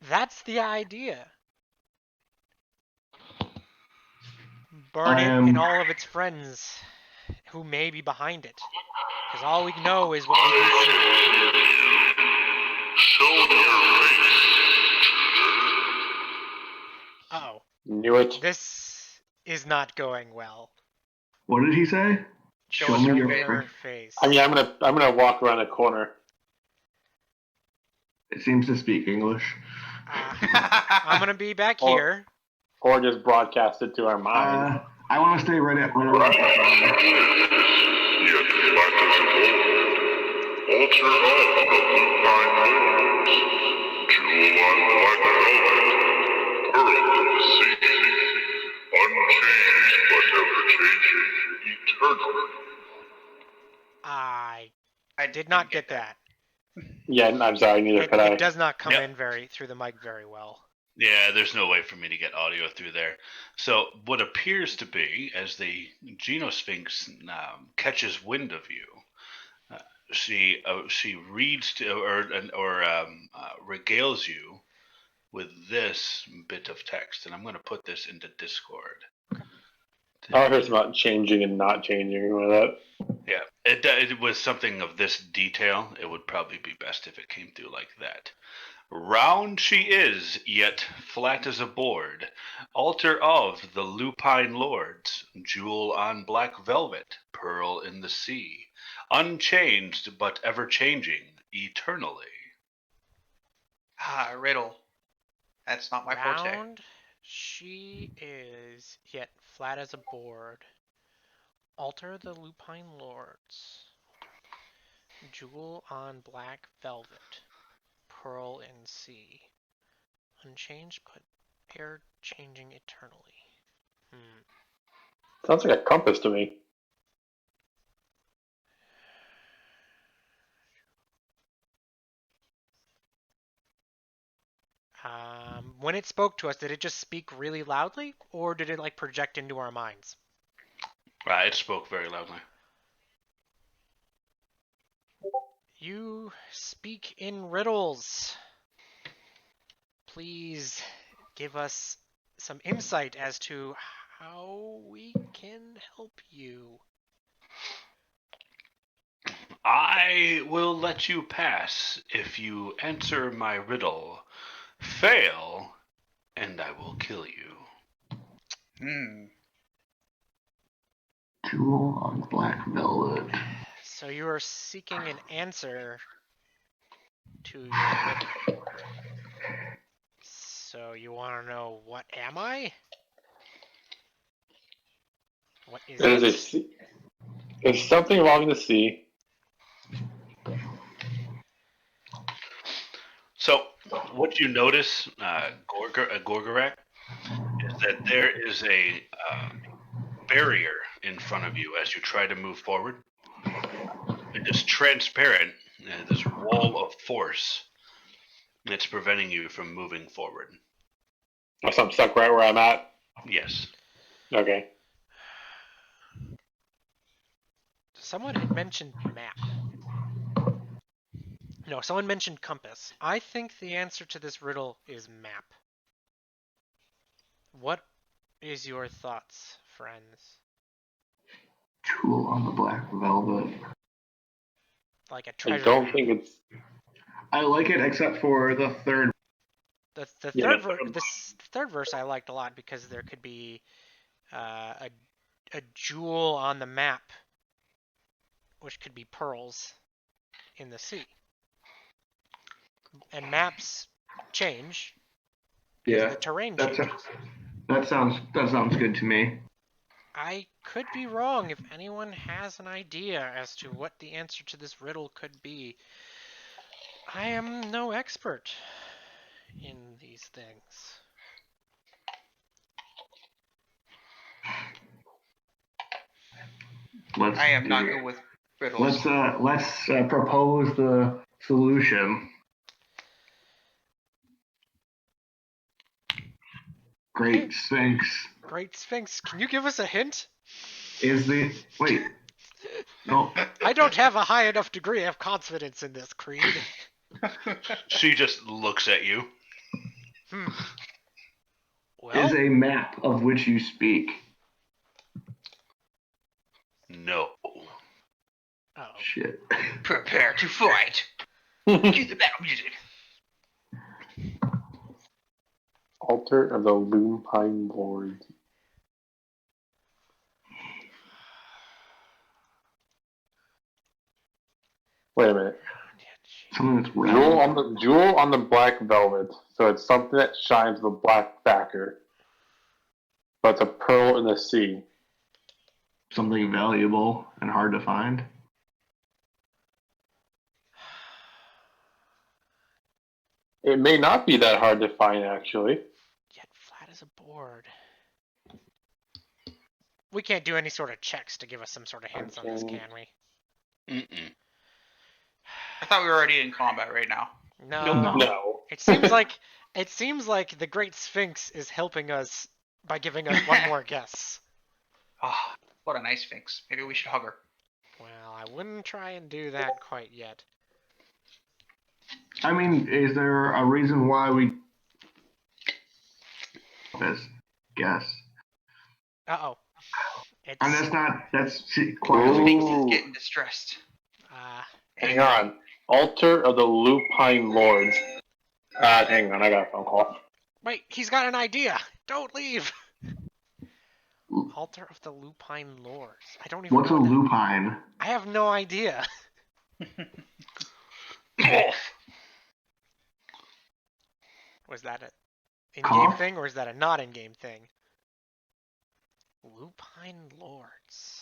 That's the idea. Burn it and all of its friends who may be behind it. Because all we know is what we can see. Show me your face. Uh-oh. Knew it. This is not going well. What did he say? Show us your face. I mean, I'm gonna walk around the corner. It seems to speak English. I'm gonna be back here. Or just broadcast it to our minds. I want to stay right around. Yet flat as a board. Altar of the lupine lords. Jewel on black velvet. Pearl of the sea. Unchanged but ever-changing. Eternal. I did not get that. Yeah, I'm sorry, neither could I. It does not come in through the mic very well. Yeah, there's no way for me to get audio through there. So what appears to be, as the Genosphinx catches wind of you, she reads to, or regales you with this bit of text, and I'm going to put this into Discord. I heard about changing and not changing or that. Yeah, it was something of this detail. It would probably be best if it came through like that. Round she is, yet flat as a board, altar of the lupine lords, jewel on black velvet, pearl in the sea, unchanged but ever-changing, eternally. Riddle. That's not my forte. Round she is, yet flat as a board, altar the lupine lords, jewel on black velvet, pearl in sea, unchanged but ever changing eternally. Sounds like a compass to me. When it spoke to us, did it just speak really loudly, or did it like project into our minds? It spoke very loudly. You speak in riddles. Please give us some insight as to how we can help you. I will let you pass if you answer my riddle. Fail, and I will kill you. Jewel on black velvet. So you are seeking an answer to your riddle. So you want to know, what am I? What is It is a it? sea. It's something along the sea. So, what you notice, Gorgorak, is that there is a barrier in front of you as you try to move forward. It is transparent, this wall of force that's preventing you from moving forward. So I'm stuck right where I'm at. Yes. Okay. Someone had mentioned map. No, someone mentioned compass. I think the answer to this riddle is map. What is your thoughts, friends? Jewel on the black velvet. Like a I treasure don't map. think it's. I like it except for the third. The Yeah, third verse I liked a lot because there could be a jewel on the map, which could be pearls in the sea. And maps change because Yeah, the terrain that changes. sounds good to me. I could be wrong. If anyone has an idea as to what the answer to this riddle could be, I am no expert in these things. I am not good with riddles. Let's propose the solution. Great Sphinx Great Sphinx, can you give us a hint? is the wait. No, I don't have a high enough degree of confidence in this, Creed. She just looks at you. Well, is a map of which you speak. No. oh, Shit. Prepare to fight. Cue the battle music. Altar of the Lupine Lord. Wait a minute. Something that's Jewel on the black velvet. So it's something that shines with a black backer. But it's a pearl in the sea. something valuable and hard to find. It may not be that hard to find, actually. yet flat as a board. We can't do any sort of checks to give us some sort of hints on this, can we? Mm-mm. I thought we were already in combat right now. No. No. It seems like the Great Sphinx is helping us by giving us one more guess. Ah, what a nice Sphinx. Maybe we should hug her. Well, I wouldn't try and do that quite yet. I mean, is there a reason why we this guess? Uh-oh. And It's that's The quietly. Sphinx is getting distressed. Hang on. Altar of the Lupine Lords. Hang on, I got a phone call. wait, he's got an idea. Don't leave. Altar of the Lupine Lords. I don't even What's a know that. lupine? I have no idea. Was that an in-game Cough? thing or is that a not in-game thing? Lupine Lords.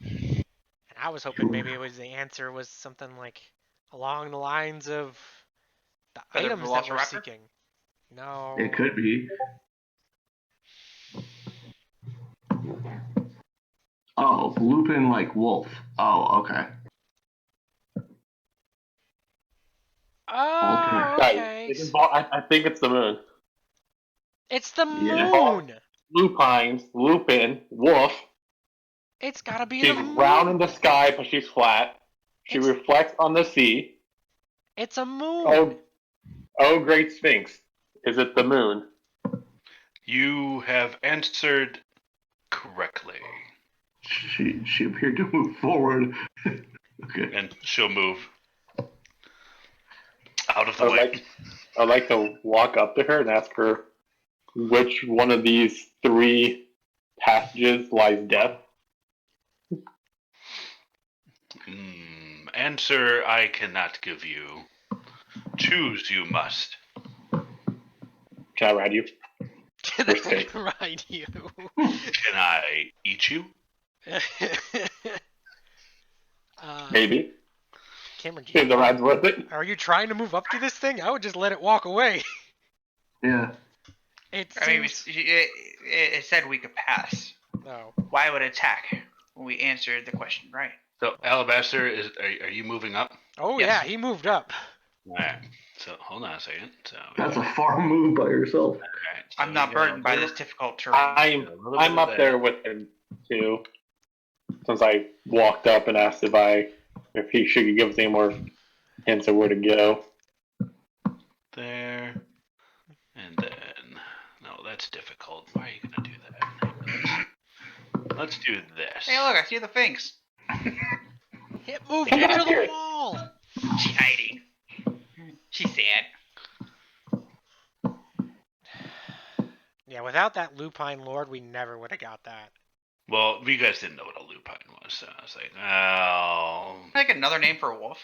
And I was hoping maybe it was the answer was something like along the lines of The Feather items that we're Velociraptor? seeking. No. It could be. Oh, Lupin like wolf. Oh, okay. Oh, Alternate. okay. I think it's the moon. It's the Yeah. moon. Lupines, Lupin, wolf. It's gotta be She's the moon. round in the sky, but she's flat. She It's- reflects on the sea. It's a moon. Oh, great Sphinx. Is it the moon? You have answered correctly. She appeared to move forward. Okay. And she'll move out of the way. I'd like to walk up to her and ask her which one of these 3 passages lies death. Answer I cannot give you. Choose you must. Can I ride you? Can First I take. ride you? Can I eat you? Maybe. Cameron, If the ride's worth it. are you trying to move up to this thing? I would just let it walk away. Yeah. It I mean, seems... it said we could pass. No. Why would it attack when we answered the question right? So, Alabaster, are you moving up? Oh, Yes. yeah, he moved up. Alright. So, hold on a second. So, That's a far move by yourself. alright, so I'm we not got a burdened by little- this difficult terrain. I'm up there with him too. Since I walked up and asked if he should give us any more hints of where to go. There. And then... No, that's difficult. Why are you going to do that? Let's do this. Hey, look, I see the Sphinx. It moved Come into back the here. wall. She's hiding. She's sad. Yeah, without that lupine lord, we never would have got that. Well, you guys didn't know what a lupine was, so I was like, oh... Like another name for a wolf.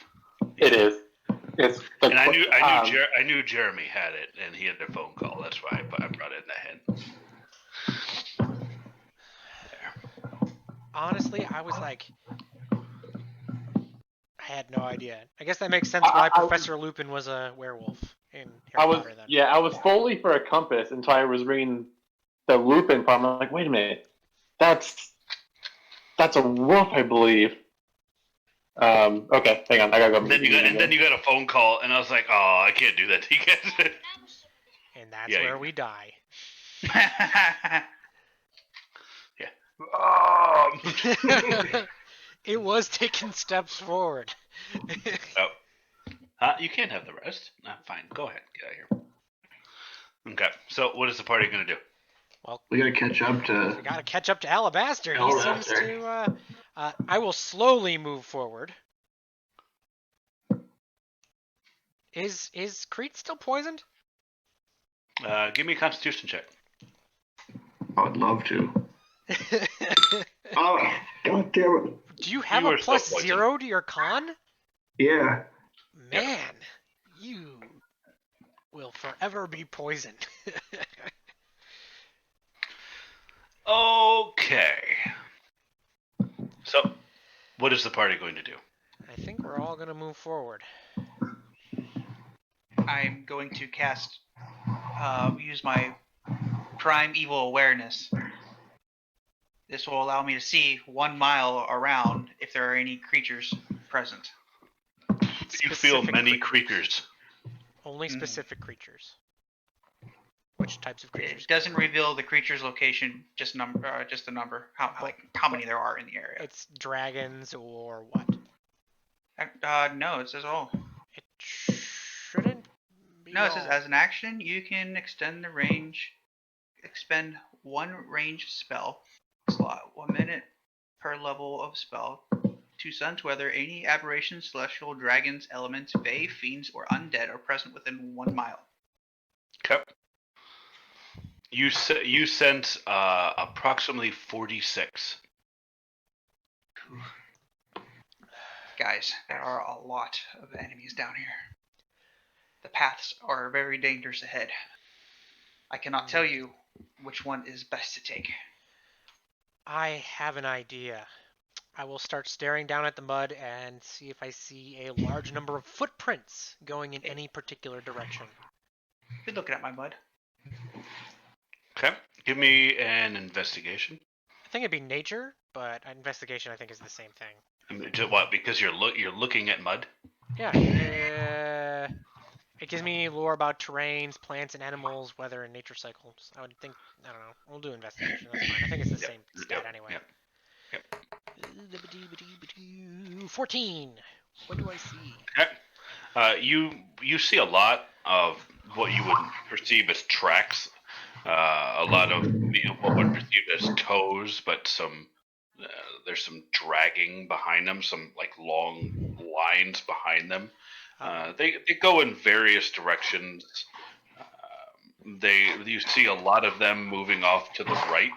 It is. It's the, And I knew Jeremy had it, and he had their phone call. That's why I brought it in the head. There. Honestly, I was like... I had no idea. I guess that makes sense why Professor Lupin was a werewolf in Harry Potter then. I was fully for a compass until I was reading the Lupin part. I'm like, wait a minute. That's a wolf, I believe. Okay, hang on. I gotta go. Then you got a phone call, and I was like, oh, I can't do that to you guys. And that's Yeah, where you- we die. It was taking steps forward. You can't have the rest. Fine, go ahead. Get out of here. Okay, so what is the party going to do? Well, We gotta catch up to. we gotta catch up to Alabaster. He seems Alabaster. to... I will slowly move forward. Is Crete still poisoned? Give me a constitution check. I would love to. Oh, god damn it. Do you have You a are still plus poisoned. 0 to your con? Yeah. Man, you will forever be poisoned. Okay. So, what is the party going to do? I think we're all gonna move forward. I'm going to use my Prime Evil Awareness. This will allow me to see 1 mile around if there are any creatures present. You feel Specific many creatures. creatures. Only specific creatures. Which types of creatures? It doesn't reveal the creature's location, just the number. How many there are in the area. It's dragons or what? No, it says all. It shouldn't be. No, it says all. as an action, you can expend 1 range spell slot, 1 minute per level of spell, to sense whether any aberrations, celestial, dragons, elements, fae, fiends, or undead are present within 1 mile. Okay. You sense approximately 46. Guys, there are a lot of enemies down here. The paths are very dangerous ahead. I cannot tell you which one is best to take. I have an idea. I will start staring down at the mud and see if I see a large number of footprints going in any particular direction. Good looking at my mud. Okay. Give me an investigation. I think it'd be nature, but investigation I think is the same thing. What? Because you're looking at mud. Yeah. It gives me lore about terrains, plants, and animals, weather, and nature cycles. I would think, I don't know. We'll do investigation. That's fine. I think it's the same stat anyway. Yep. 14. What do I see? Okay. You see a lot of what you would perceive as tracks. A lot of what would perceive as toes, but there's some dragging behind them, some like long lines behind them. They go in various directions. You see a lot of them moving off to the right,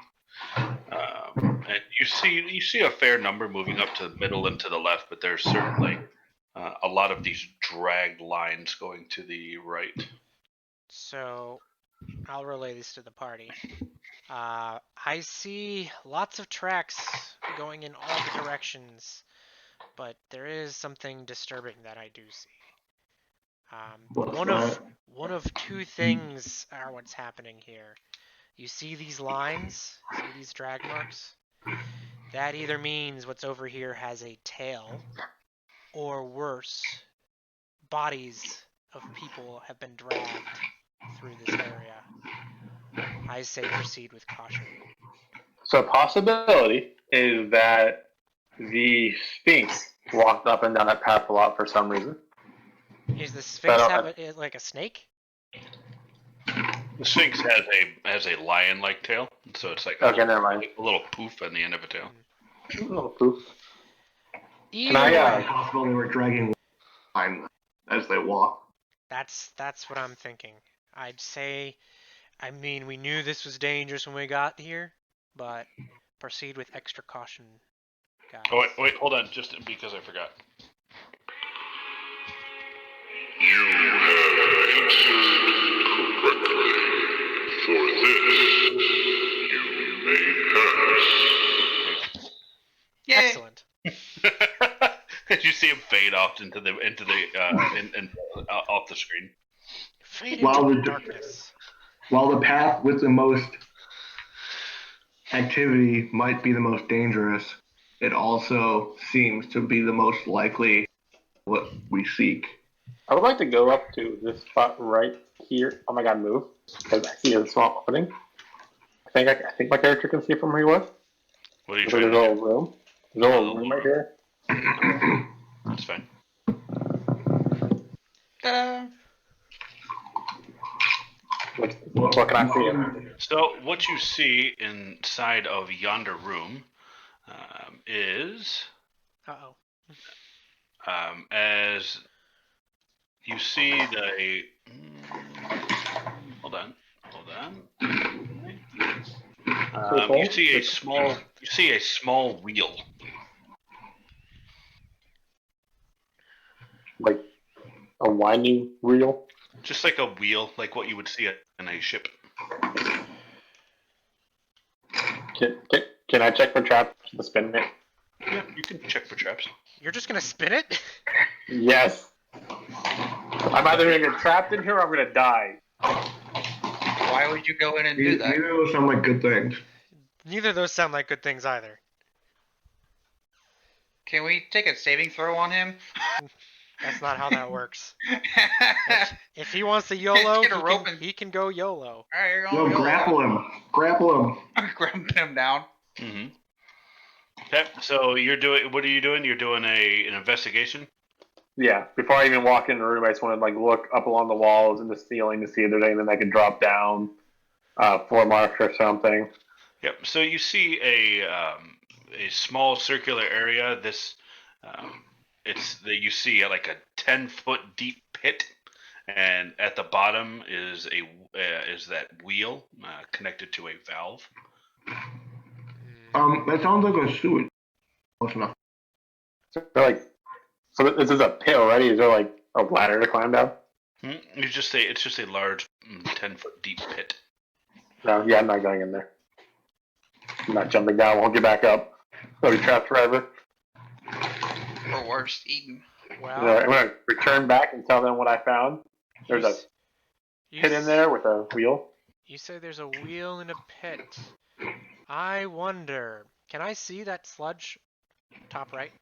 and you see a fair number moving up to the middle and to the left, but there's certainly a lot of these dragged lines going to the right. So, I'll relay this to the party. I see lots of tracks going in all the directions, but there is something disturbing that I do see. What's One that? of two things are what's happening here. You see these lines? See these drag marks? That either means what's over here has a tail, or worse, bodies of people have been dragged through this area. I say proceed with caution. So a possibility is that the Sphinx walked up and down that path a lot for some reason. Is the Sphinx But, have like a snake? The Sphinx has a lion-like tail, so it's like Okay, never mind. a little poof on the end of a tail. A little poof. Either I, way, It's possible they were dragging behind them as they walk. that's what I'm thinking. I'd say, I mean, we knew this was dangerous when we got here, but proceed with extra caution, guys. Oh wait, hold on, just because I forgot. You have answered correctly. For this, you may pass. Yay! Excellent. You see him fade off into the off the screen. Fade While into the- the darkness. While the path with the most activity might be the most dangerous, it also seems to be the most likely what we seek. I would like to go up to this spot right here. Oh my god, move. Because I see a small opening. I think my character can see from where he was. What are you There's a trying to do? little room. There's a little room right here. That's fine. Ta-da! What can I see? So what you see inside of yonder room is Uh-oh. as you see the hold on. You see a small wheel. Like a winding reel. Just like a wheel, like what you would see in a ship. Can I check for traps to spin it? Yeah, you can check for traps. You're just gonna spin it? Yes. I'm either gonna get trapped in here or I'm gonna die. Why would you go in and do that? Neither of those sound like good things. Neither of those sound like good things either. Can we take a saving throw on him? That's not how that works. If he wants to YOLO, Get a rope and- he can go YOLO. Alright, you're No, going grapple him. Grapple him. Grab him down. Mm-hmm. Okay, so what are you doing? You're doing an investigation? Yeah. Before I even walk in the room, I just want to look up along the walls and the ceiling to see if there's anything I can drop down, floor marks or something. Yep. So you see a small circular area. You see like a 10-foot deep pit, and at the bottom is that wheel connected to a valve. That sounds like a sewage. Close enough. So this is a pit already. Is there like a ladder to climb down? It's just a large 10-foot deep pit. No, yeah, I'm not going in there. I'm not jumping down. Won't get back up. I'll be trapped forever. Or worse, eaten. Well, I'm gonna return back and tell them what I found. There's a you pit in there with a wheel. You say there's a wheel in a pit. I wonder. Can I see that sludge? Top right.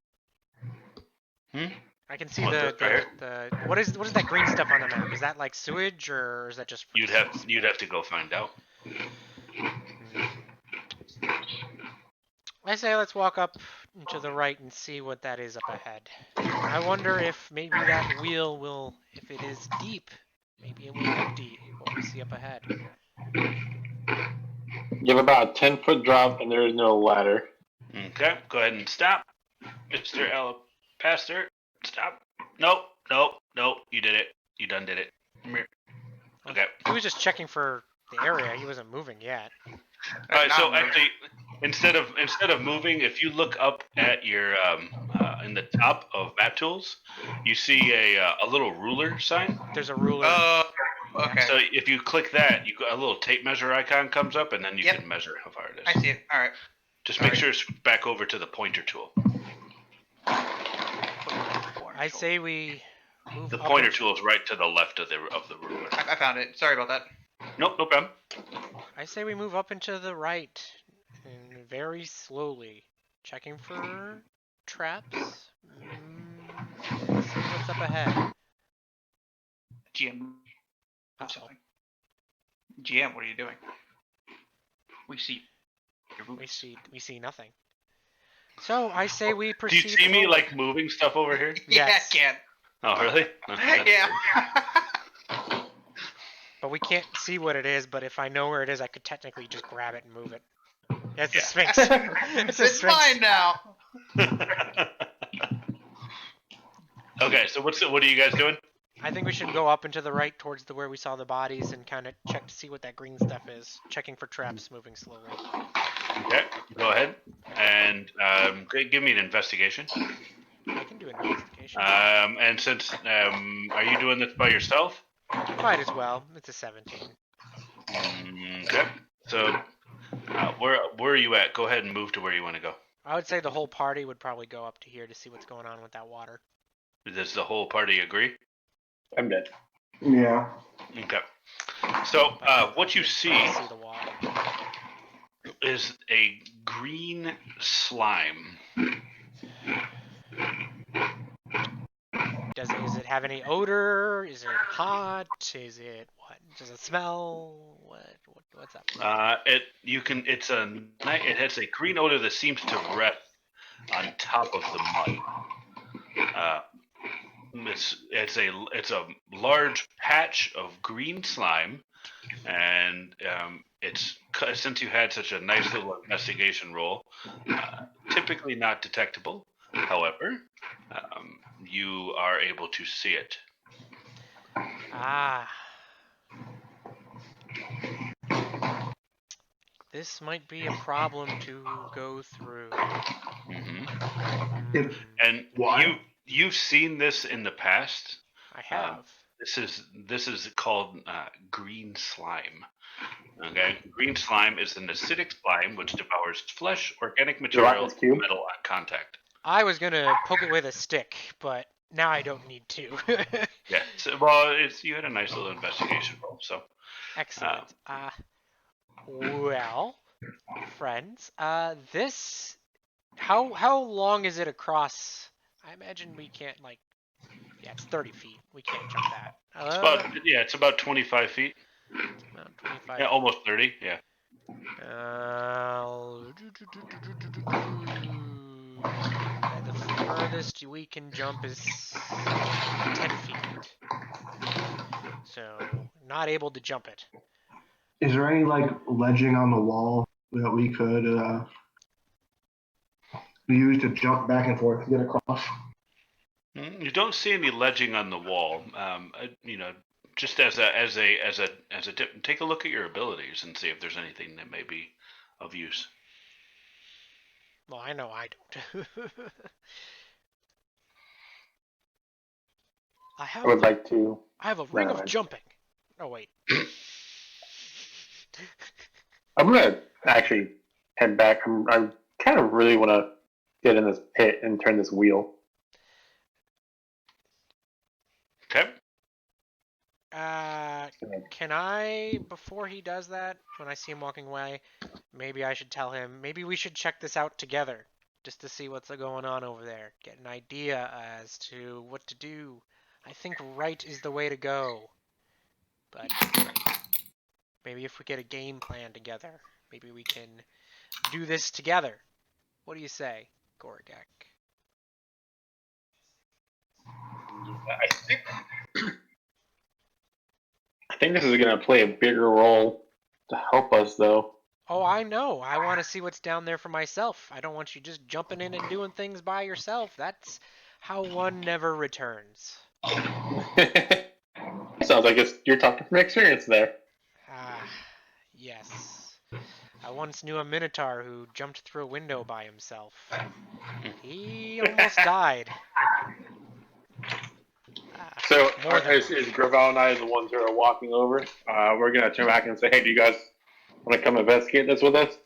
Hmm? I can see What, the, this right the what is that green stuff on the map? Is that like sewage or is that just? You'd have to go find out. I say let's walk up to the right and see what that is up ahead. I wonder if maybe that wheel will, if it is deep, maybe it will empty what we see up ahead. You have about a 10-foot drop, and there is no ladder. Okay, go ahead and stop, Mr. Pastor. Stop. Nope. You did it. You done did it. Come here. Okay. He was just checking for the area. He wasn't moving yet. All right. So actually, instead of moving, if you look up at your in the top of map tools, you see a little ruler sign. There's a ruler. Okay. So if you click that, a little tape measure icon comes up, and then you can measure how far it is. I see it. All right. Just make sure it's back over to the pointer tool. I say we move. The pointer tool is right to the left of the ruler. I found it. Sorry about that. Nope, no problem. I say we move up and to the right, and very slowly, checking for traps. See what's up ahead. GM. Uh-oh. Something. GM, what are you doing? We see. We see nothing. So I say we Do you proceed. see me forward. like moving stuff over here? Yes. Yeah, Oh, really? yeah. But we can't see what it is. But if I know where it is, I could technically just grab it and move it. It's a Sphinx. It's mine now. Okay, so what are you guys doing? I think we should go up and to the right towards where we saw the bodies and kind of check to see what that green stuff is. Checking for traps, moving slowly. Okay, go ahead and give me an investigation. I can do an investigation. And since are you doing this by yourself? Might as well. It's a 17. Okay. So where are you at? Go ahead and move to where you want to go. I would say the whole party would probably go up to here to see what's going on with that water. Does the whole party agree? I'm dead. Yeah. Okay. So what you see The water. is a green slime. Does it have any odor? Is it hot? Is it what? Does it smell? What's up? It has a green odor that seems to rest on top of the mud. It's a large patch of green slime, and since you had such a nice little investigation roll, typically not detectable. However, you are able to see it. Ah. This might be a problem to go through. Mm-hmm. And you've seen this in the past. I have. This is called green slime. Okay, green slime is an acidic slime which devours flesh, organic materials, and metal on contact. I was gonna poke it with a stick, but now I don't need to. Yeah. So, you had a nice little investigation roll, so. Excellent. Well, friends, this. How long is it across? I imagine we can't it's 30 feet. We can't jump that. It's about 25 feet. It's about 25. Yeah, almost 30. Yeah. The furthest we can jump is 10 feet. So, not able to jump it. Is there any ledging on the wall that we could use to jump back and forth to get across? You don't see any ledging on the wall. Just as a tip, take a look at your abilities and see if there's anything that may be of use. Well, I know I don't. I would like to. I have a ring of jumping. Oh wait. I'm gonna actually head back. I kind of really want to get in this pit and turn this wheel. Can I, before he does that, when I see him walking away, maybe I should tell him, maybe we should check this out together, just to see what's going on over there, get an idea as to what to do. I think right is the way to go, but maybe if we get a game plan together, maybe we can do this together. What do you say, Gorgak? I think this is going to play a bigger role to help us, though. Oh, I know. I want to see what's down there for myself. I don't want you just jumping in and doing things by yourself. That's how one never returns. Sounds like you're talking from experience there. Ah, yes. I once knew a Minotaur who jumped through a window by himself. He almost died. So, More than is Gravel and I the ones who are walking over? We're going to turn back and say, hey, do you guys want to come investigate this with us?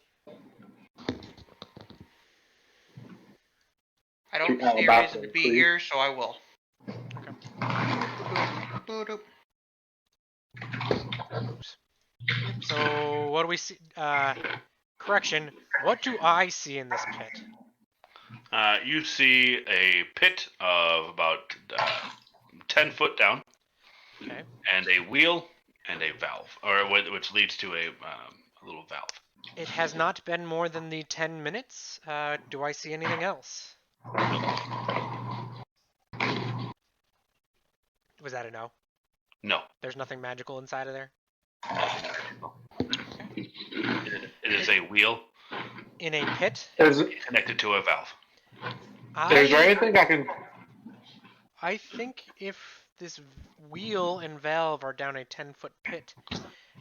I don't Keep out see a about reason to them, be please. here, so I will. Okay. Oops. So, what do we see? Correction. What do I see in this pit? You see a pit of about 10 foot down, Okay. and a wheel and a valve, or which leads to a little valve. It has not been more than the 10 minutes. Do I see anything else? Was that a no? No, There's nothing magical inside of there? it is a wheel In a pit? connected to a valve. Is there anything I can... I think if this wheel and valve are down a 10-foot pit,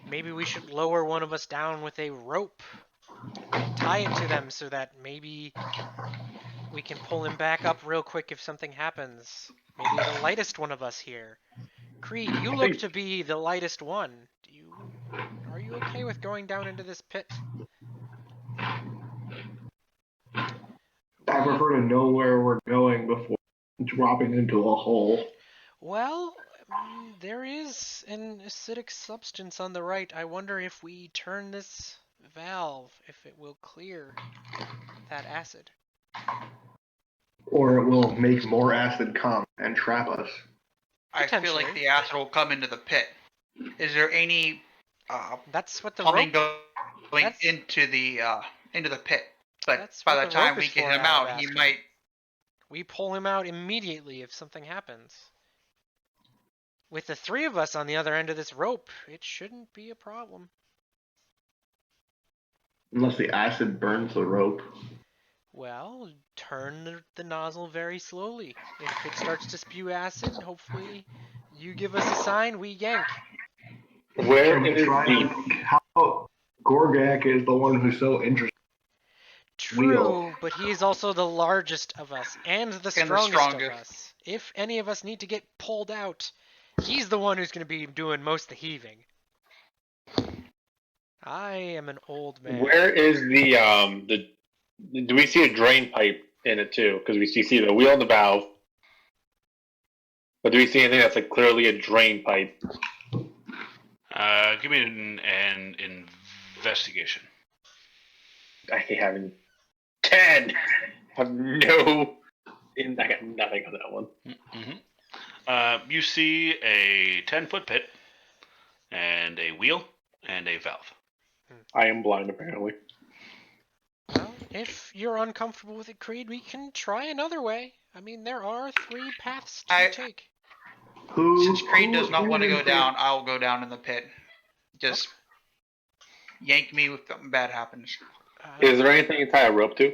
maybe we should lower one of us down with a rope. Tie it to them so that maybe we can pull him back up real quick if something happens. Maybe the lightest one of us here. Creed, you look to be the lightest one. Are you okay with going down into this pit? I prefer to know where we're going before dropping into a hole. Well, there is an acidic substance on the right. I wonder if we turn this valve, if it will clear that acid. Or it will make more acid come and trap us. I feel like the acid will come into the pit. Is there any That's what the plumbing rope... going into the pit? But That's by what the the time rope we is get for, him out, he Alabaster. might. We pull him out immediately if something happens. With the three of us on the other end of this rope, it shouldn't be a problem. Unless the acid burns the rope. Well, turn the nozzle very slowly. If it starts to spew acid, hopefully you give us a sign, we yank. Where is How Gorgak is the one who's so interested. True, but he is also the largest of us and the strongest of us. If any of us need to get pulled out, he's the one who's going to be doing most of the heaving. I am an old man. Where is the do we see a drain pipe in it too? Because we see the wheel and the valve. But do we see anything that's like clearly a drain pipe? Give me an investigation. I have 10. I have no. I got nothing on that one. Mm-hmm. You see a 10-foot pit and a wheel and a valve. I am blind, apparently. Well, if you're uncomfortable with it, Creed, we can try another way. I mean, there are 3 paths to take. Since Creed does not want to go down, I'll go down in the pit. Just yank me if something bad happens. Is there anything to tie a rope to?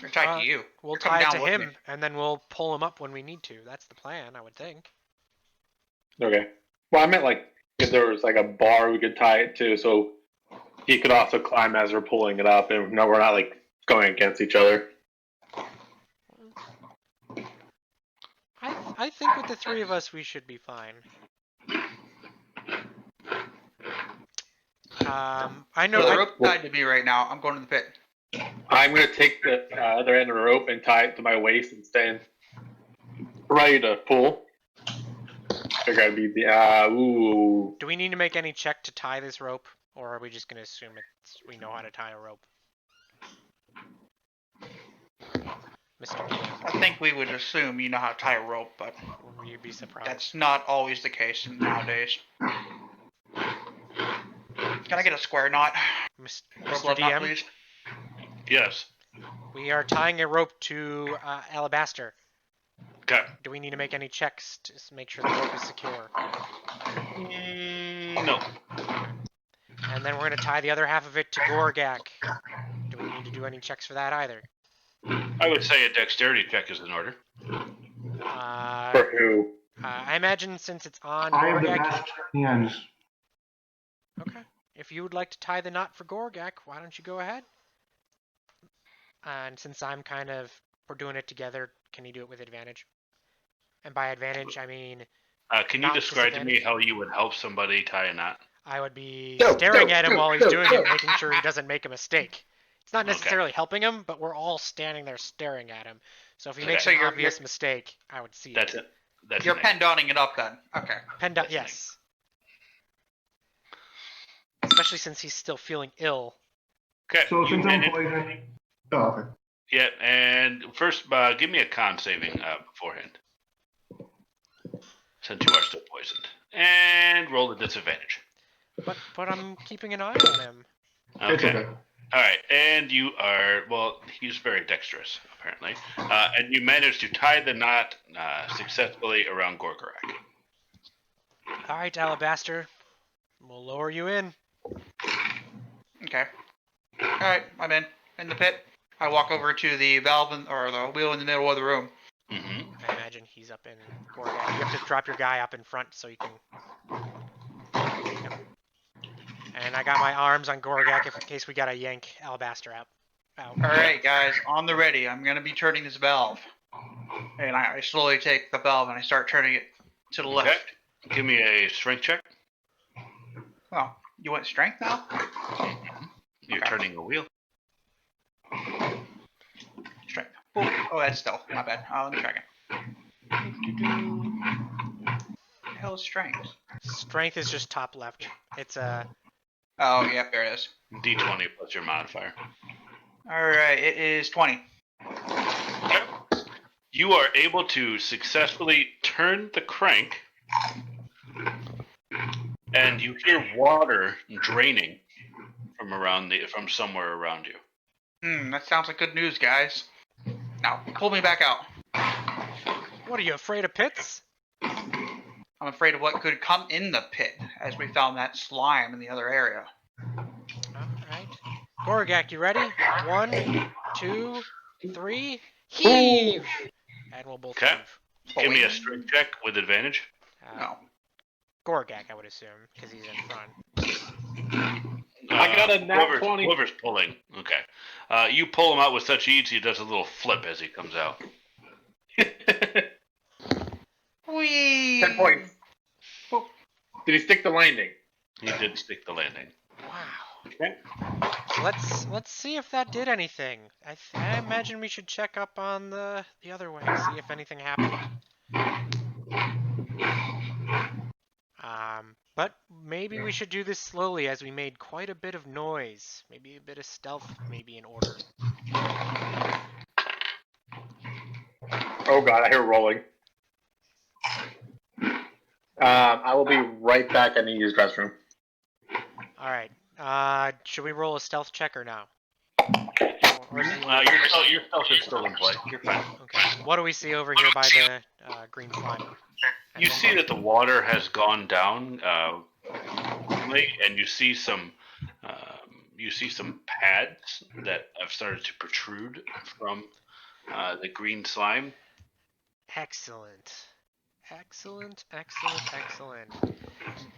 Or tie to you. We'll tie it to him, and then we'll pull him up when we need to. That's the plan, I would think. Okay. Well, I meant like if there was like a bar we could tie it to, so he could also climb as we're pulling it up, and no, we're not like going against each other. I think with the 3 of us, we should be fine. I know. The rope's tied to me right now. I'm going to the pit. I'm going to take the other end of the rope and tie it to my waist and stand ready to pull. Alabaster gotta be the ooh. Do we need to make any check to tie this rope, or are we just gonna assume we know how to tie a rope? Mr. DM, I think we would assume you know how to tie a rope, but will you be surprised? that's not always the case nowadays. Can I get a square knot? Rope Mr. love knot, DM, please. Yes. we are tying a rope to Alabaster. Okay. Do we need to make any checks to make sure the rope is secure? No. And then we're going to tie the other half of it to Gorgak. Do we need to do any checks for that either? I would say a dexterity check is in order. For who? I imagine since it's on I have the Gorgak. best hands. Okay. If you would like to tie the knot for Gorgak, why don't you go ahead? And since we're doing it together, can you do it with advantage? And by advantage, I mean... Can you describe to me how you would help somebody tie a knot? I would be staring at him while he's doing it, making sure he doesn't make a mistake. It's not necessarily helping him, but we're all standing there staring at him. So if he makes an obvious mistake, I would see it. That's You're pendonting it up then. Okay. Pendant, yes. Especially since he's still feeling ill. Okay. So since I'm poisoned... Oh, okay. Yeah, and first, give me a con saving beforehand. Since you are still poisoned. And roll the disadvantage. But I'm keeping an eye on him. Okay. Alright, and you are, well, he's very dexterous, apparently. And you managed to tie the knot successfully around Gorgorak. Alright, Alabaster. We'll lower you in. Okay. Alright, I'm in the pit. I walk over to the valve or the wheel in the middle of the room. Mm-hmm. I imagine he's up in Gorgak. You have to drop your guy up in front so you can... And I got my arms on Gorgak in case we gotta yank Alabaster out. Alright, guys, on the ready. I'm gonna be turning this valve. And I slowly take the valve and I start turning it to the left. Okay. Give me a strength check. Oh, you want strength now? You're turning a wheel. Strength. Oh, that's stealth. My bad. Let me try again. What the hell is strength? Strength is just top left. It's a... Oh, yep, there it is. D20 plus your modifier. Alright, it is 20. Okay. You are able to successfully turn the crank, and you hear water draining from somewhere around you. That sounds like good news, guys. Now, pull me back out. What, are you afraid of pits? I'm afraid of what could come in the pit, as we found that slime in the other area. Alright. Gorgak, you ready? 1, 2, 3, heave! And we'll both Okay. heave. Give me a strength check with advantage. No. Gorgak, I would assume, because he's in front. I got a nat 20. Whoever's pulling. Okay. You pull him out with such ease, he does a little flip as he comes out. Whee! 10 points. Did he stick the landing? He did stick the landing. Wow. Okay. Let's see if that did anything. I imagine we should check up on the other way, see if anything happened. But maybe we should do this slowly as we made quite a bit of noise. Maybe a bit of stealth may be in order. Oh god, I hear rolling. I will be right back in the used restroom. Alright. Should we roll a stealth check or no? Or Your stealth is still in play. You're fine. Okay. What do we see over here by the green slime? You see that the water has gone down, and you see some pads that have started to protrude from the green slime. Excellent. Excellent, excellent, excellent.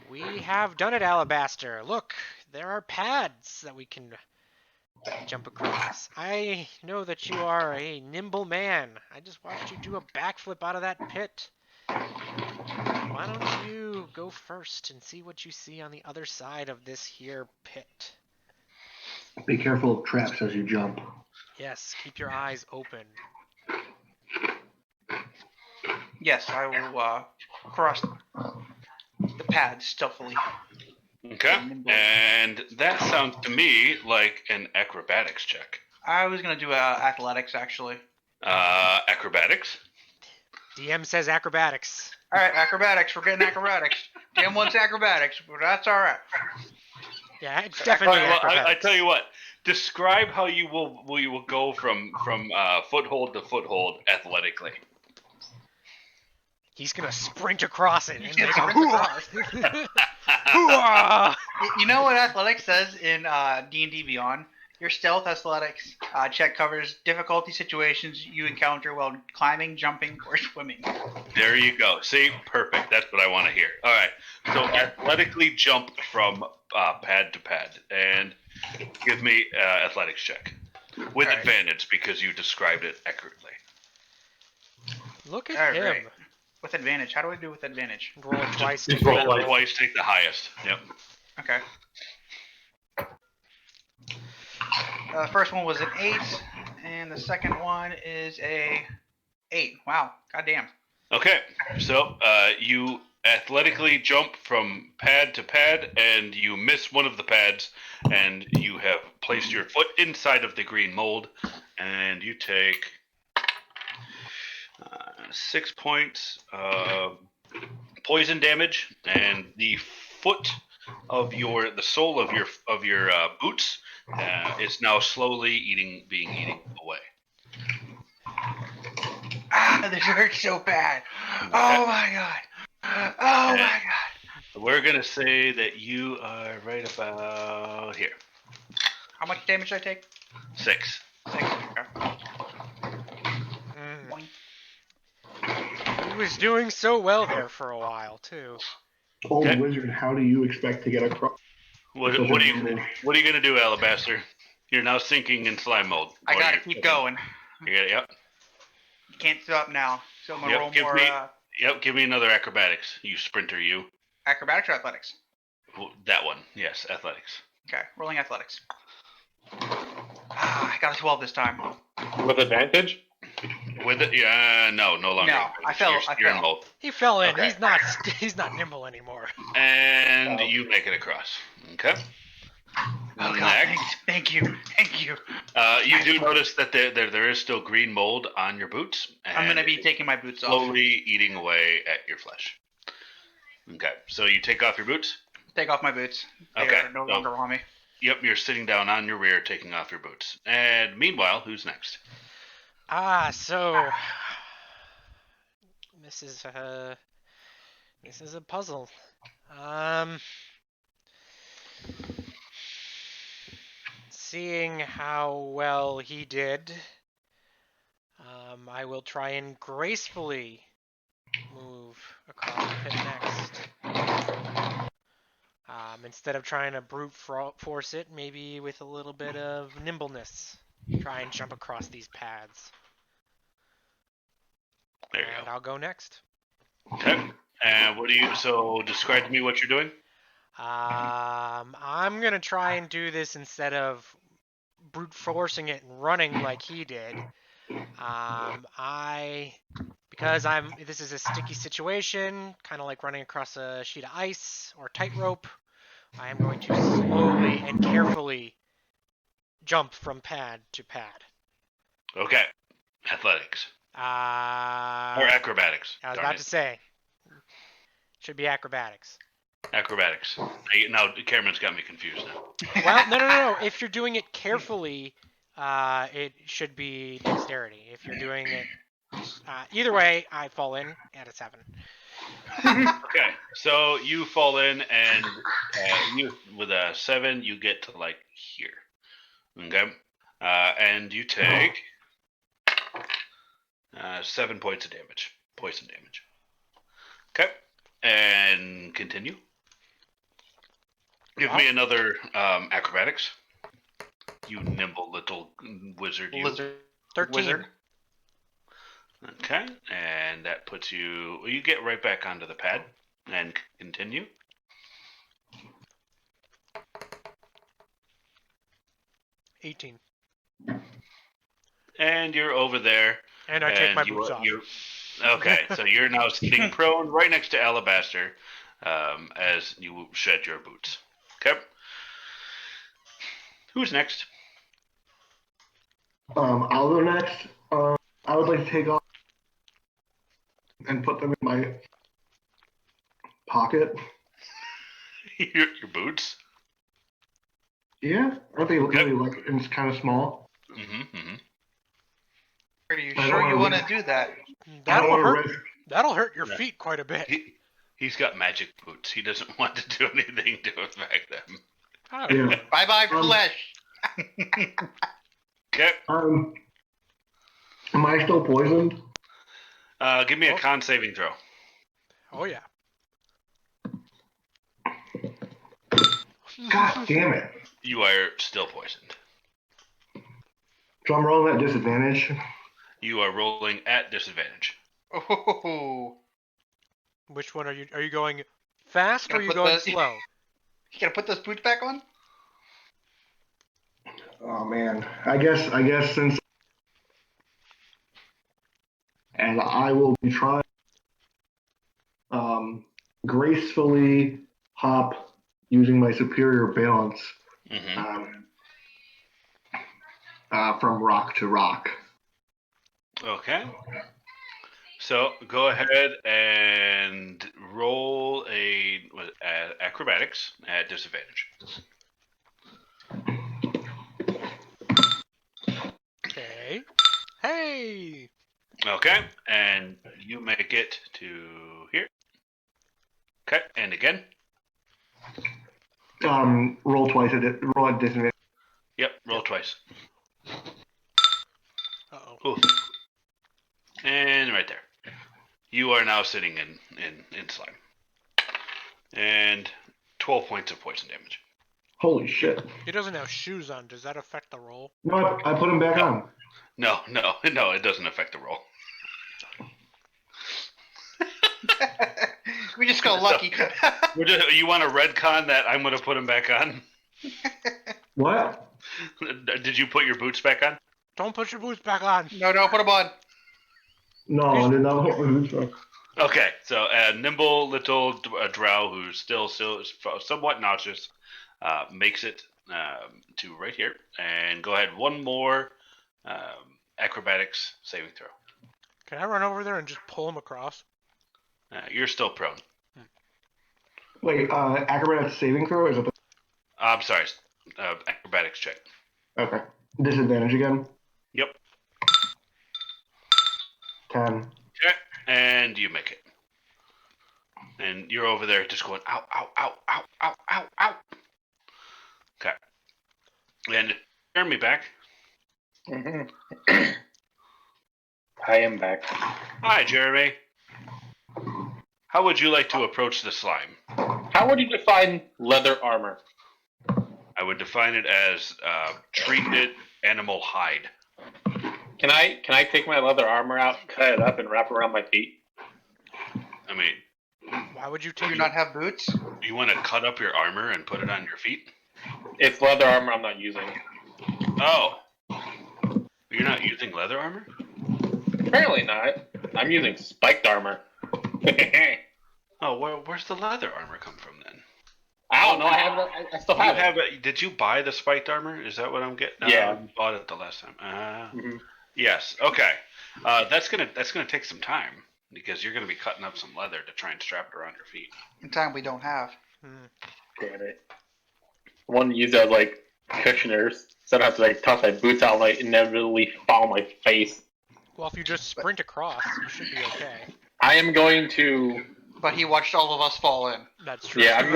We have done it, Alabaster. Look, there are pads that we can jump across. I know that you are a nimble man. I just watched you do a backflip out of that pit. Why don't you go first and see what you see on the other side of this here pit? Be careful of traps as you jump. Yes, keep your eyes open. Yes, I will cross pads stealthily. Okay. And that sounds to me like an acrobatics check. I was gonna do athletics actually. Acrobatics. DM says acrobatics. All right, acrobatics. We're getting acrobatics. DM wants acrobatics, but that's all right. Yeah, it's definitely acrobatics. I tell you what. Describe how you will go from foothold to foothold athletically. He's gonna sprint across it and He's make gonna a sprint hoo-ah. Hoo-ah! You know what athletics says in D&D Beyond? Your stealth athletics check covers difficulty situations you encounter while climbing, jumping, or swimming. There you go. See, perfect. That's what I want to hear. All right. So athletically jump from pad to pad, and give me athletics check with advantage because you described it accurately. Look at him. Right. With advantage. How do I do with advantage? Roll it twice. Just roll twice. Twice, take the highest. Yep. Okay. First one was an 8, and the second one is a 8. Wow. Goddamn. Okay. So you athletically jump from pad to pad, and you miss one of the pads, and you have placed your foot inside of the green mold, and you take 6 points of poison damage, and the foot of the sole of your boots is now slowly being eaten away. Ah, this hurts so bad. Oh my god. Oh my god. We're gonna say that you are right about here. How much damage did I take? 6. 6. Okay. He was doing so well there for a while too. Old Okay. wizard, how do you expect to get across? What are you gonna do, Alabaster? You're now sinking in slime mold. I gotta keep going. Yep. You can't stop now. So I'm gonna roll Give more me, give me another acrobatics, you sprinter, you. acrobatics or athletics. That one, yes, athletics. Okay, rolling athletics. I got a 12 this time. With advantage? With it, yeah, no longer. No, I fell. You're in mold. He fell in. Okay. He's not nimble anymore. And you make it across. Okay. Oh god, Next. thank you. You do notice that there is still green mold on your boots. And I'm gonna be taking my boots off. slowly eating away at your flesh. Okay, so you take off your boots. Take off my boots. They Okay, are no longer on me. Yep, you're sitting down on your rear, taking off your boots. And meanwhile, who's next? So this is a puzzle. Seeing how well he did, I will try and gracefully move across the pit next. Instead of trying to brute force it, maybe with a little bit of nimbleness, try and jump across these pads. There you And go. I'll go next. Okay. And so describe to me what you're doing. I'm gonna try and do this instead of brute forcing it and running like he did. Because this is a sticky situation, kind of like running across a sheet of ice or tightrope. I am going to slowly and carefully jump from pad to pad. Okay. Athletics. Or acrobatics. I was Darn about it. to say, should be acrobatics. Acrobatics. Now Cameron's got me confused now. Well, no. If you're doing it carefully, it should be dexterity. If you're doing it, either way, I fall in at a 7. Okay, so you fall in, and you with a 7, you get to like here. Okay, and you take 7 points of damage, poison damage. Okay, and continue. Give me another acrobatics. You nimble little wizard. You. Lizard. 13. Wizard. Okay, and that puts you. You get right back onto the pad and continue. $18. And you're over there. And I take my boots off. Okay, so you're now sitting prone right next to Alabaster. as you shed your boots. Okay. Who's next? I'll go next. I would like to take off and put them in my pocket. your boots? Yeah, aren't they really like? And it's kind of small. Are you I sure don't you wanna want to do that? That'll wanna hurt. risk- That'll hurt your Yeah. feet quite a bit. He's got magic boots. He doesn't want to do anything to affect them. Oh. Yeah. Bye bye flesh. Okay. Am I still poisoned? Give me a con saving throw. Oh yeah. God damn it! You are still poisoned. So I'm rolling at disadvantage. You are rolling at disadvantage. Oh, Which one are you? Are you going fast or are Gotta you put going the- slow? you gotta put those boots back on. Oh man, I guess since, and I will be trying gracefully hop using my superior balance from rock to rock. Okay. So go ahead and roll acrobatics at disadvantage. Okay. Hey. Okay, and you make it to here. Okay, and again. Roll twice roll at disadvantage. Yep, roll twice. Uh-oh. Ooh. And right there. You are now sitting in slime. And 12 points of poison damage. Holy shit! He doesn't have shoes on. Does that affect the roll? No, I put him back on. No, it doesn't affect the roll. We just got lucky. You want to redcon that I'm going to put him back on? What? Did you put your boots back on? Don't put your boots back on. No, put them on. No, I did not. Okay, so a nimble little drow who's still somewhat nauseous makes it to right here. And go ahead, one more acrobatics saving throw. Can I run over there and just pull him across? You're still prone. Wait, acrobatics saving throw is it? I'm sorry, acrobatics check. Okay. Disadvantage again. Yep. 10. Okay, and you make it. And you're over there just going, ow, ow, ow, ow, ow, ow, ow. Okay. And turn me back. I am back. Hi, Jeremy. How would you like to approach the slime? How would you define leather armor? I would define it as treated animal hide. Can I take my leather armor out, cut it up, and wrap it around my feet? I mean, Why would you Do take you not have boots? do you want to cut up your armor and put it on your feet? It's leather armor I'm not using. Oh. You're not using leather armor? Apparently not. I'm using spiked armor. Oh, where's the leather armor come from then? I don't know. I still have it. Did you buy the spiked armor? Is that what I'm getting? Yeah. You bought it the last time. Yes. Okay. That's gonna take some time because you're gonna be cutting up some leather to try and strap it around your feet. In time we don't have. Damn it. I wanted to use that as like cushioners, so I don't have to like toss my boots out and like inevitably fall on my face. Well, if you just sprint across, you should be okay. I am going to. But he watched all of us fall in. That's true. Yeah, I'm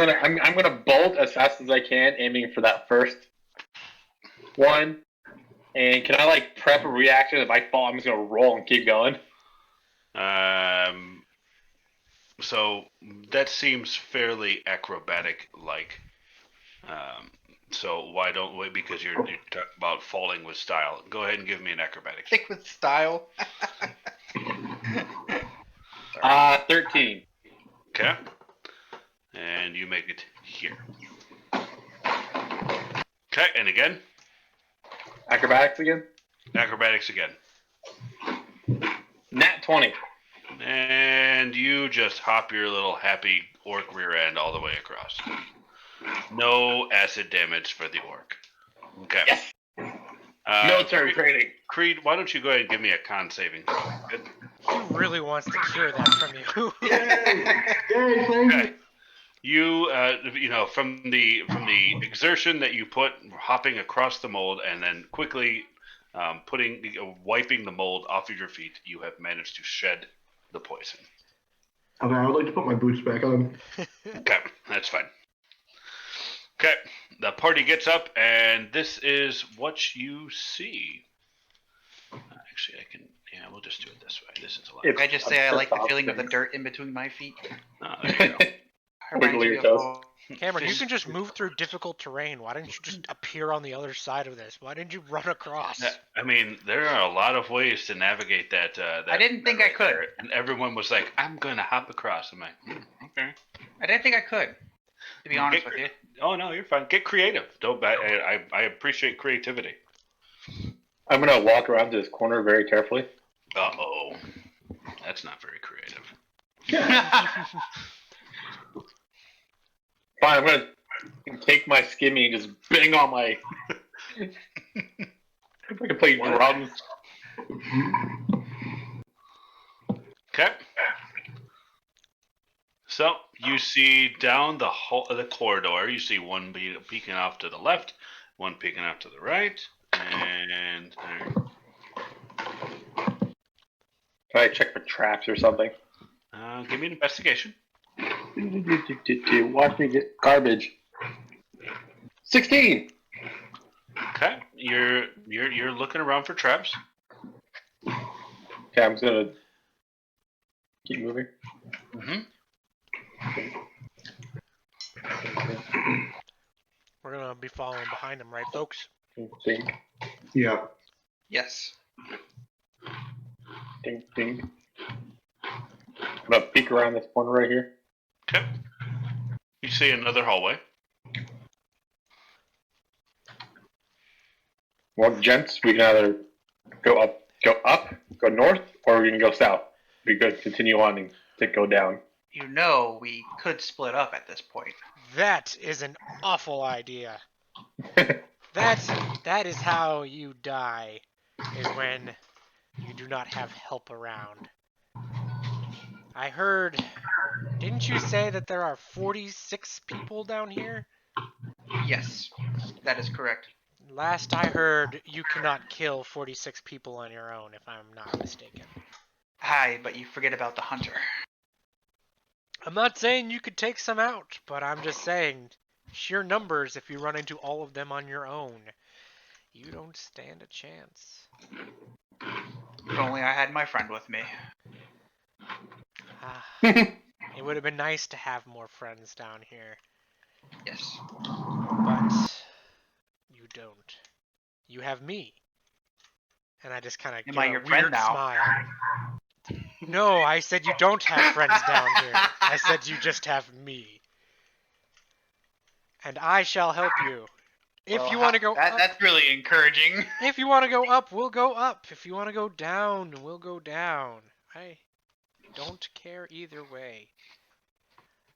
gonna bolt as fast as I can, aiming for that first one. And can I like prep a reaction? If I fall, I'm just gonna roll and keep going. So that seems fairly acrobatic-like. So why don't we? Because you're talking about falling with style. Go ahead and give me an acrobatics. Stick with style. 13. Okay. And you make it here. Okay, and again. Acrobatics again. Acrobatics again. Nat 20. And you just hop your little happy orc rear end all the way across. No acid damage for the orc. Okay. Yes. Military training. Creed, why don't you go ahead and give me a con saving? Good. He really wants to cure that from you. Yay, thank Okay. You, from the exertion that you put hopping across the mold and then quickly wiping the mold off of your feet, you have managed to shed the poison. Okay, I would like to put my boots back on. Okay, that's fine. Okay, the party gets up, and this is what you see. Actually, we'll just do it this way. This is a lot. Can I just say I like the feeling of the dirt in between my feet? There you go. Reminds Wiggle me your of toes. home. Cameron, you can just move through difficult terrain. Why didn't you just appear on the other side of this? Why didn't you run across? I mean, there are a lot of ways to navigate that. I didn't think I could. there. And everyone was like, I'm going to hop across. I'm like, okay. I didn't think I could, to be honest with you. Oh, no, you're fine. Get creative. Don't. I appreciate creativity. I'm gonna walk around to this corner very carefully. Uh-oh. That's not very creative. Fine, I'm gonna take my skimmy and just bang on my. If I can play drums. Okay. So you see down the corridor. You see one peeking off to the left, one peeking off to the right, and Can I check for traps or something? give me an investigation. Watch me get garbage. 16. Okay, you're looking around for traps. Okay, I'm just gonna keep moving. Mm-hmm. We're gonna be following behind him, right, folks? Ding, Yeah. Yes. ding, ding. I'm gonna peek around this corner right here. Okay. You see another hallway. Well, gents, we can either go up, go north, or we can go south. We could continue on and go down. You know we could split up at this point. That is an awful idea. That is how you die, is when you do not have help around. I heard, didn't you say that there are 46 people down here? Yes, that is correct. Last I heard, you cannot kill 46 people on your own, if I'm not mistaken. Aye, but you forget about the hunter. I'm not saying you could take some out, but I'm just saying, sheer numbers, if you run into all of them on your own, you don't stand a chance. If only I had my friend with me. It would have been nice to have more friends down here, Yes. but you don't. You have me. And I just kind of Am give I a your weird friend now? smile. No, I said you don't have friends down here. I said you just have me. And I shall help you. If Well, you want to go up, that's really encouraging. if you want to go up, we'll go up. If you want to go down, we'll go down. I don't care either way.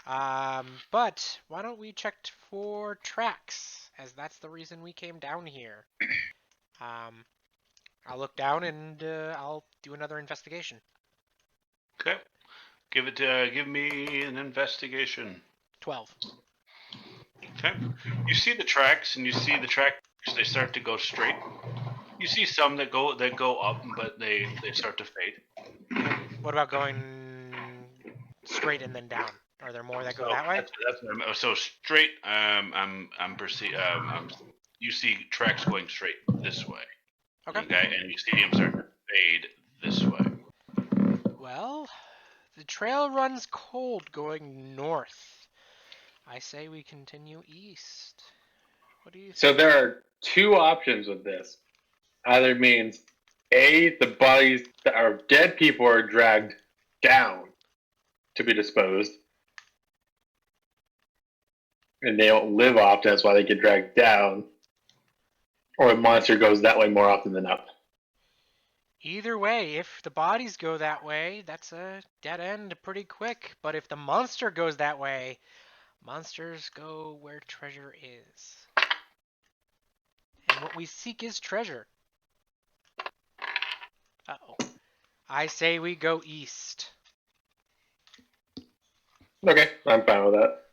But why don't we check for tracks, as that's the reason we came down here. I'll look down and I'll do another investigation. Okay. Give me an investigation. 12. Okay. You see the tracks, and you see the tracks. They start to go straight. You see some that go up, but they start to fade. What about going straight and then down? Are there more that go that way? So straight. You see tracks going straight this way. Okay. And you see them start to fade this way. Well, the trail runs cold going north. I say we continue east. What do you think? So there are two options with this. Either means A, the bodies that are dead people are dragged down to be disposed. And they don't live often, that's why they get dragged down. Or a monster goes that way more often than up. Either way, if the bodies go that way, that's a dead end pretty quick. But if the monster goes that way, monsters go where treasure is. And what we seek is treasure. Uh-oh. I say we go east. Okay, I'm fine with that.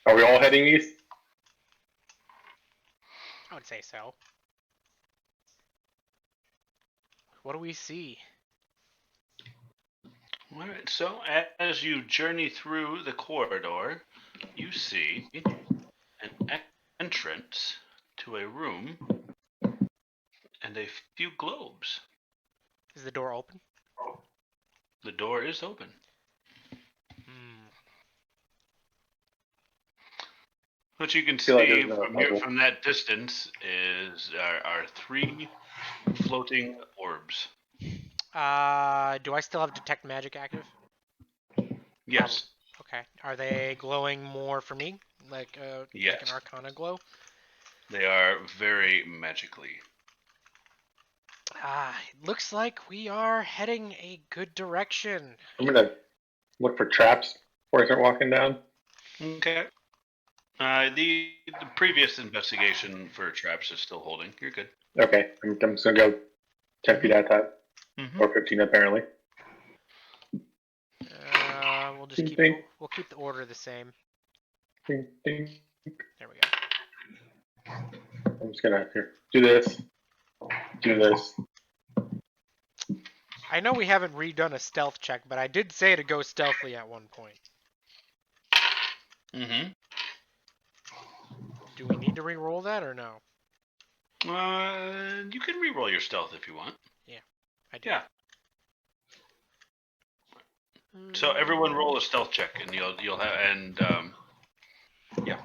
Are we all heading east? I would say so. What do we see? All right, so as you journey through the corridor, you see an entrance to a room and a few globes. Is the door open? The door is open. What you can Feel like see there's no from here, puzzle. from that distance, are 3 floating orbs. Do I still have detect magic active? Yes. Okay. Are they glowing more for me? Like Yes. an arcana glow? They are very magically. It looks like we are heading a good direction. I'm gonna look for traps before I start walking down. Okay. The previous investigation for traps is still holding. You're good. Okay, I'm just gonna go 10 feet at a time. Mm-hmm. Or 15 apparently. We'll just keep Ding. we'll keep the order the same. Ding, ding. There we go. I'm just gonna here do this. Do this. I know we haven't redone a stealth check, but I did say to go stealthily at one point. Mm-hmm. Do we need to re-roll that or no? You can re-roll your stealth if you want. I do. Yeah. So everyone roll a stealth check, and you'll have yeah.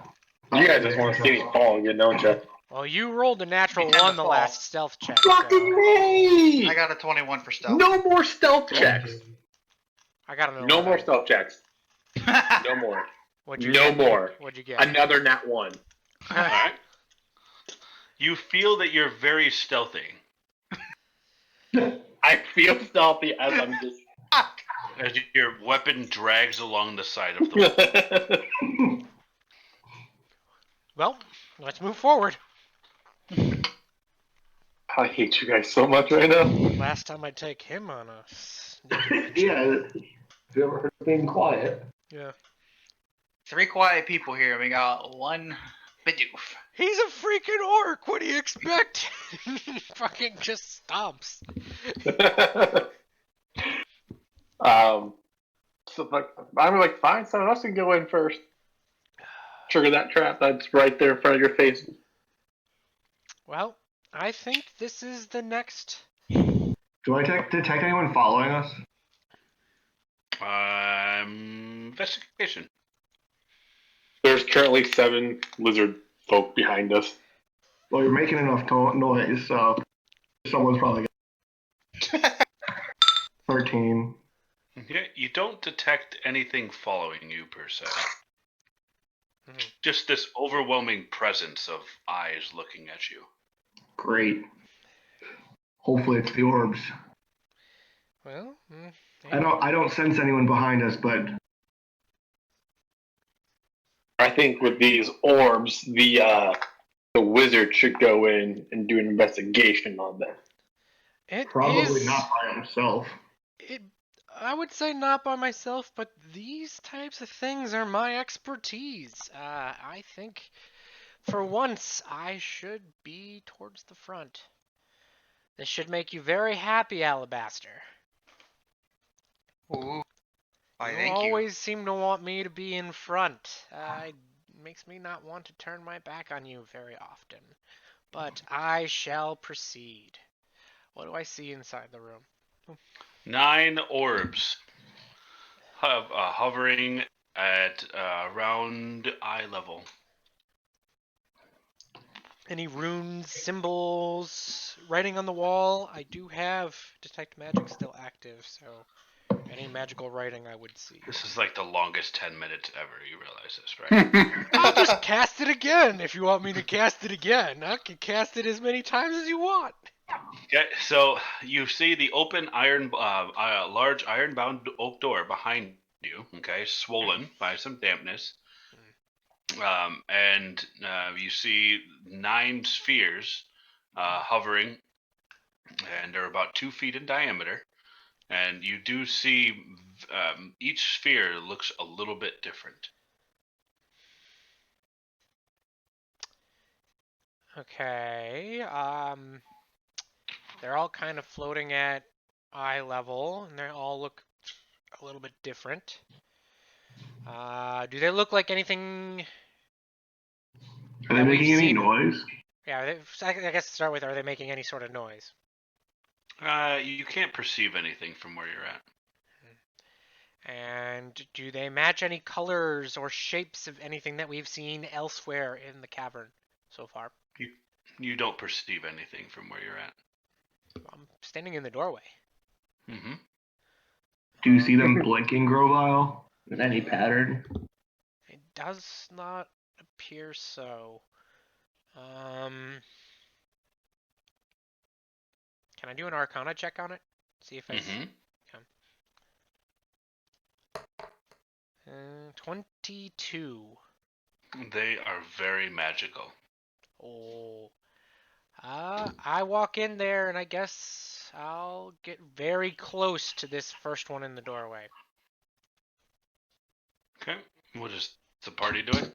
You guys just want to see me fall again, don't you? Well, you rolled a natural You tend to 1 the fall. last stealth check. Fucking So me! I got a 21 for stealth. No more stealth checks. I gotta know. No more stealth checks. No more. What'd you No get? more. What'd you get? Another nat 1. All right. You feel that you're very stealthy. I feel stealthy as I'm just. As your weapon drags along the side of the wall. Well, let's move forward. I hate you guys so much right now. Last time I take him on a sneak adventure. Yeah. Have you ever heard of being quiet? Yeah. 3 quiet people here. We got 1 Bidoof. He's a freaking orc. What do you expect? Fucking just stomps. So I'm like, fine, someone else can go in first. Trigger that trap that's right there in front of your face. Well, I think this is the next. Do I detect anyone following us? Investigation. There's currently 7 lizard folk behind us. Well, you're making enough noise, so someone's probably gonna... 13. Okay, you don't detect anything following you per se. Just this overwhelming presence of eyes looking at you. Great. Hopefully it's the orbs. Well, I don't sense anyone behind us, but I think with these orbs, the wizard should go in and do an investigation on them. it probably is, not by himself. I would say not by myself, but these types of things are my expertise. I think for once I should be towards the front. This should make you very happy, Alabaster. Ooh. Why, You thank you. always seem to want me to be in front. It makes me not want to turn my back on you very often. But I shall proceed. What do I see inside the room? 9 orbs hovering at around eye level. Any runes, symbols, writing on the wall? I do have Detect Magic still active, so Any magical writing I would see. This is like the longest 10 minutes ever. You realize this, right? I'll just cast it again if you want me to cast it again. I can cast it as many times as you want. Okay, so you see the open large iron-bound oak door behind you. Okay, swollen by some dampness, and you see 9 spheres hovering, and they're about 2 feet in diameter. And you do see each sphere looks a little bit different. Okay. They're all kind of floating at eye level, and they all look a little bit different. Do they look like anything? Are they that we've making any seen- noise? Yeah, I guess to start with, are they making any sort of noise? You can't perceive anything from where you're at. And do they match any colors or shapes of anything that we've seen elsewhere in the cavern so far? You don't perceive anything from where you're at. I'm standing in the doorway. Mm-hmm. Do you see them blinking, Grovile? In any pattern? It does not appear so. Can I do an Arcana check on it? See if I. Mm-hmm. 22. They are very magical. Oh. I walk in there and I guess I'll get very close to this first one in the doorway. Okay. What is the party doing?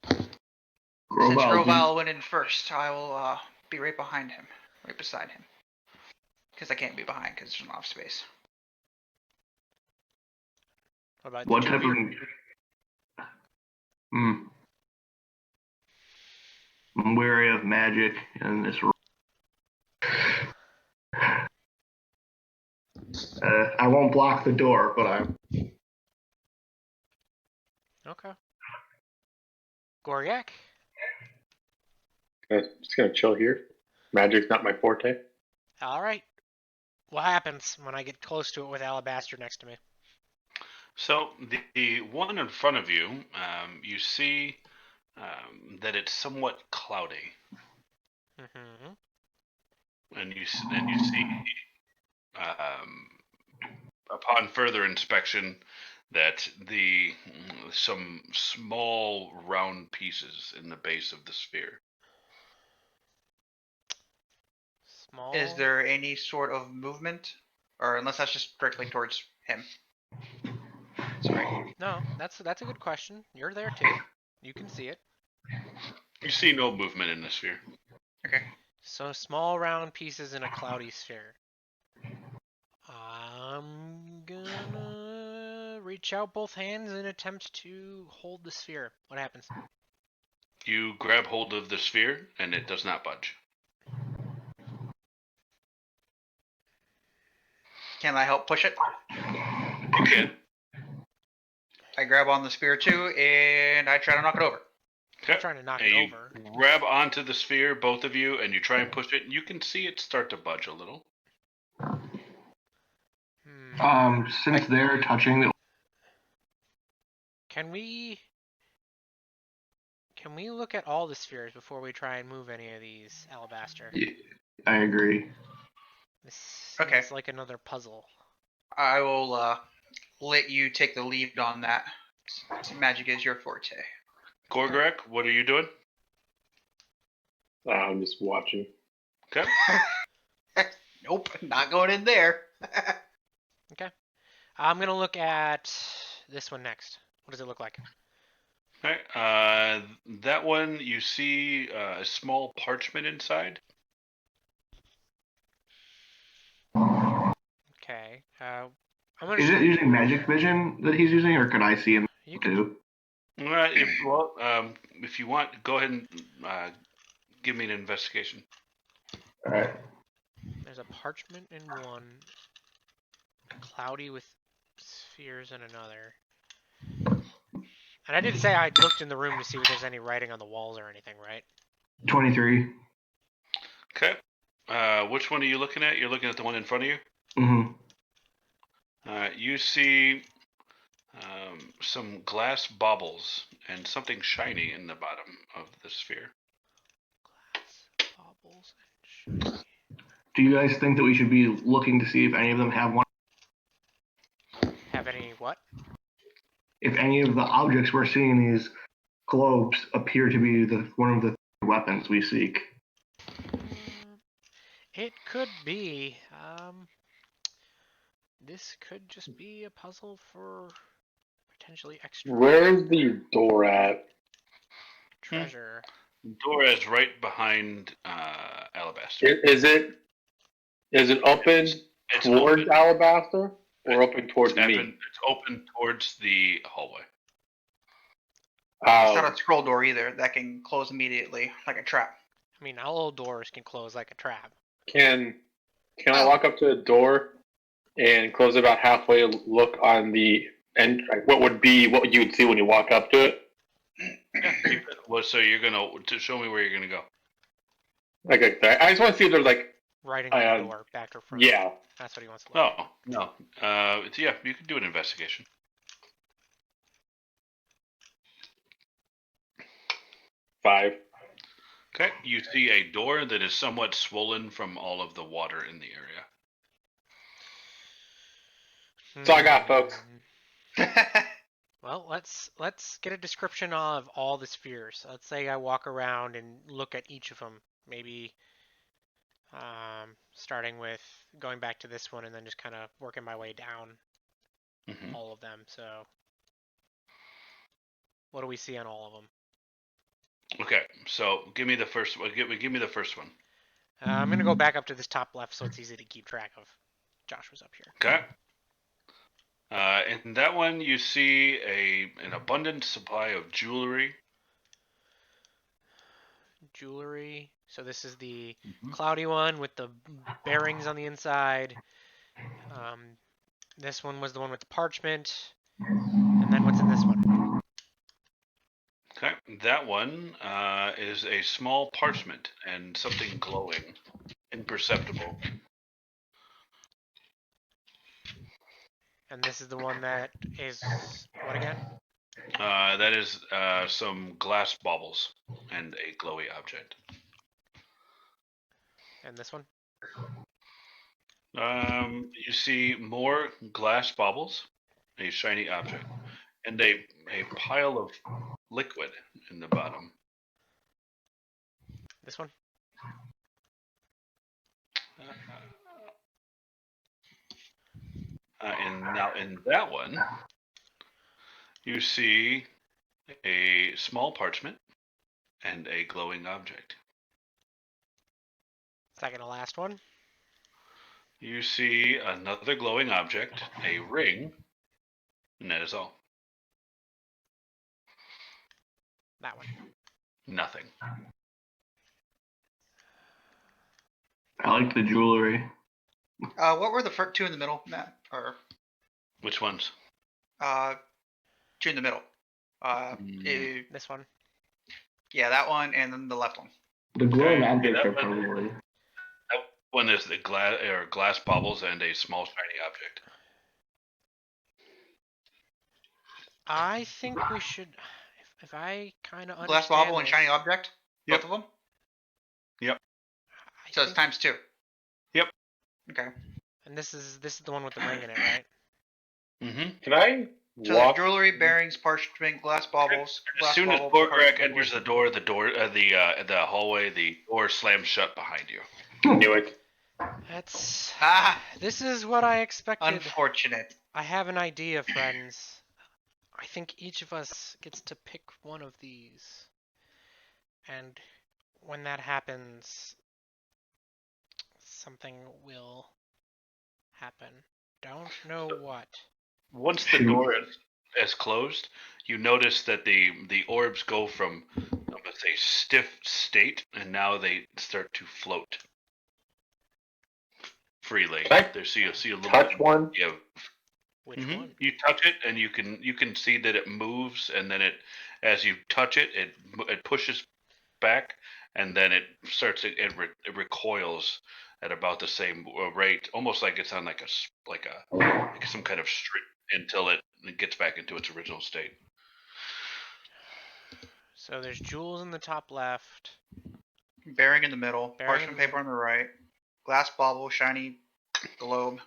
Since Grovile went in first, I will be right behind him, right beside him. Because I can't be behind because there's an off space. What about What the two type of of? you? I'm wary of magic in this. I won't block the door, but I'm. Okay. Goryak? I'm just gonna chill here. Magic's not my forte. Alright. What happens when I get close to it with Alabaster next to me? So the one in front of you, you see that it's somewhat cloudy, Mm-hmm. and you see upon further inspection that some small round pieces in the base of the sphere. Small. Is there any sort of movement? Or unless that's just directly towards him. Sorry. No, that's a good question. You're there too. You can see it. You see no movement in the sphere. Okay. So small round pieces in a cloudy sphere. I'm gonna reach out both hands and attempt to hold the sphere. What happens? You grab hold of the sphere, and it does not budge. Can I help push it? You can. I grab on the spear too, and I try to knock it over. Okay. I'm trying to knock And it you over. grab onto the sphere, both of you, and you try and push it. And you can see it start to budge a little. Since they're touching the. Can we look at all the spheres before we try and move any of these, Alabaster? Yeah, I agree. This Okay. is like another puzzle. I will let you take the lead on that. Magic is your forte. Gorgorek, what are you doing? I'm just watching. Okay. Nope, not going in there. I'm gonna look at this one next. What does it look like? Okay. That one, you see a small parchment inside. Okay. I'm gonna. Is it using magic vision that he's using, or can I see him You can. too? If you want, go ahead and give me an investigation. All right. There's a parchment in one, cloudy with spheres in another. And I did say I looked in the room to see if there's any writing on the walls or anything, right? 23. Okay. Which one are you looking at? You're looking at the one in front of you? Mm-hmm. You see some glass baubles and something shiny in the bottom of the sphere. Glass baubles and shiny. Do you guys think that we should be looking to see if any of them have one? Have any what? If any of the objects we're seeing in these globes appear to be one of the weapons we seek? It could be. This could just be a puzzle for potentially extra Where's the door at? treasure. Door is right behind Alabaster. Is it open It's towards open. Alabaster or open towards me? It's open towards the hallway. It's not Oh, a scroll door either. That can close immediately, like a trap. I mean, all doors can close like a trap. can I walk up to the door and close it about halfway? Look on the end. Like, what you would see when you walk up to it? Yeah. Well, so you're gonna show me where you're gonna go. Like I just want to see if there's like Right into the door, back or front. yeah. That's what he wants to look at. Oh no. Yeah, you can do an investigation. 5. Okay. You see a door that is somewhat swollen from all of the water in the area. So I got, folks. Well, let's get a description of all the spheres. Let's say I walk around and look at each of them. Maybe starting with going back to this one and then just kind of working my way down all of them. So what do we see on all of them? Okay, so give me the first one. Give me the first one. I'm gonna go back up to this top left so it's easy to keep track of. Josh was up here. Okay. In that one, you see an abundant supply of jewelry. Jewelry. So this is the cloudy one with the bearings on the inside. This one was the one with the parchment. And then what's in this one? Okay, that one is a small parchment and something glowing, imperceptible. And this is the one that is what again? That is some glass baubles and a glowy object. And this one? You see more glass baubles, a shiny object, and a pile of liquid in the bottom. This one? And now in that one, you see a small parchment and a glowing object. Second to last one? You see another glowing object, a ring, and that is all. That one. Nothing. I like the jewelry. What were the first two in the middle, Matt? Or Which ones? two in the middle. This one? Yeah, that one, and then the left one. The glowing Okay, objects that are one- probably. That one is the glass baubles and a small shiny object. I think we should, if I kind of understand Glass bauble and this, shiny object. Yep. Both of them. Yep. So it's times 2. Yep. Okay. And this is the one with the ring in it, right? Mm-hmm. Can I So walk? jewelry, bearings, parchment, glass baubles. As Glass soon as bauble, Borgrak parchment, enters the door, the hallway, the door slams shut behind you. Knew it. That's. Ah, This is what I expected. unfortunate. I have an idea, friends. I think each of us gets to pick one of these. And when that happens, something will happen. Don't know what. Once the door is closed, you notice that the orbs go from let's say stiff state, and now they start to float freely. Can I So you see a little touch bit one? of Which one? You touch it, and you can see that it moves, and then as you touch it, it pushes back, and then it recoils, at about the same rate, almost like it's on like some kind of streak until it gets back into its original state. So there's jewels in the top left. Bearing in the middle, Bearing in parchment the paper on the right, glass bauble, shiny globe,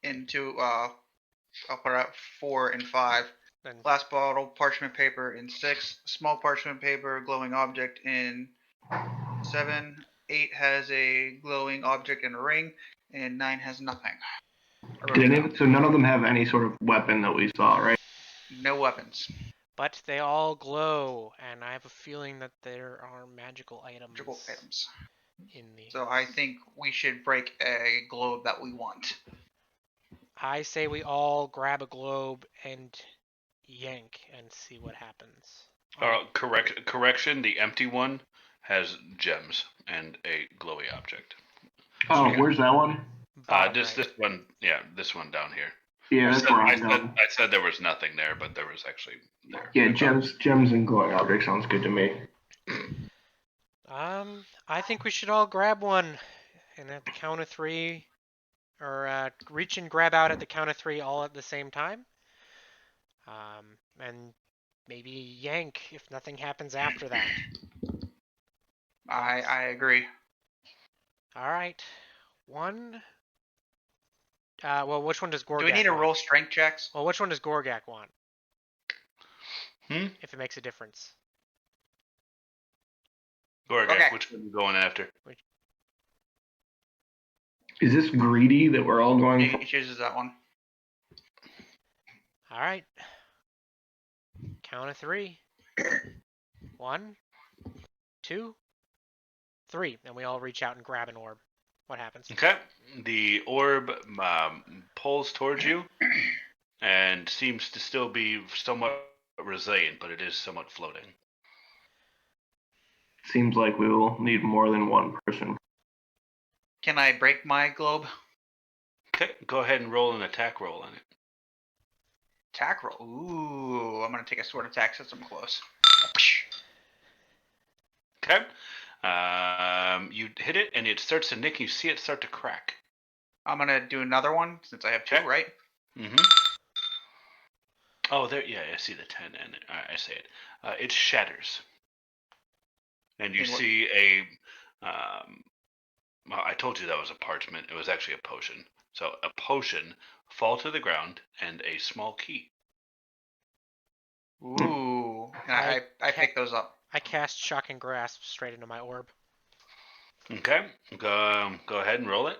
into I'll put out 4 and 5. Then Glass bottle, parchment paper in 6. Small parchment paper, glowing object in 7. 8 has a glowing object in a ring, and 9 has nothing. So none of them have any sort of weapon that we saw, right? No weapons. but they all glow, and I have a feeling that there are magical items. Magical items. In the. So I think we should break a globe that we want. I say we all grab a globe and yank and see what happens. Correction. The empty one has gems and a glowy object. Oh, where's that one? This one, yeah, this one down here. Yeah, that's where I'm going. I said there was nothing there, but there was actually there. Yeah, gems and glowing objects sounds good to me. I think we should all grab one, and at the count of 3, or reach and grab out at the count of 3 all at the same time. And maybe yank if nothing happens after that. I agree. All right, 1. Well, which one does Gorgak want? Do we need to roll strength checks? Well, which one does Gorgak want? If it makes a difference. Gorgak, Okay. which one are you going after? Is this greedy that we're all going for? He chooses that one. All right. Count of 3. 1, 2, 3, and we all reach out and grab an orb. What happens? Okay. The orb pulls towards you and seems to still be somewhat resilient, but it is somewhat floating. Seems like we will need more than one person. Can I break my globe? Okay, go ahead and roll an attack roll on it. Attack roll. Ooh, I'm going to take a sword attack since I'm close. Okay. You hit it, and it starts to nick. You see it start to crack. I'm going to do another one since I have 2, Okay. right? Mm-hmm. Oh, there. Yeah, I see the 10, and I say it. It shatters, and you see a. Well, I told you that was a parchment. It was actually a potion. So a potion fall to the ground, and a small key. Ooh. And I pick those up. I cast Shock and Grasp straight into my orb. Okay. Go ahead and roll it.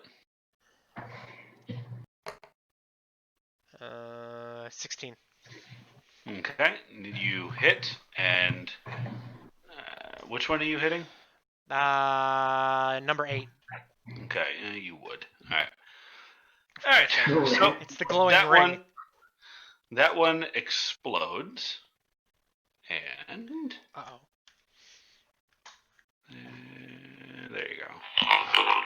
16. Okay. You hit, and which one are you hitting? Number 8. Okay, you would. All right. So it's the glowing ring. That one explodes, and there you go.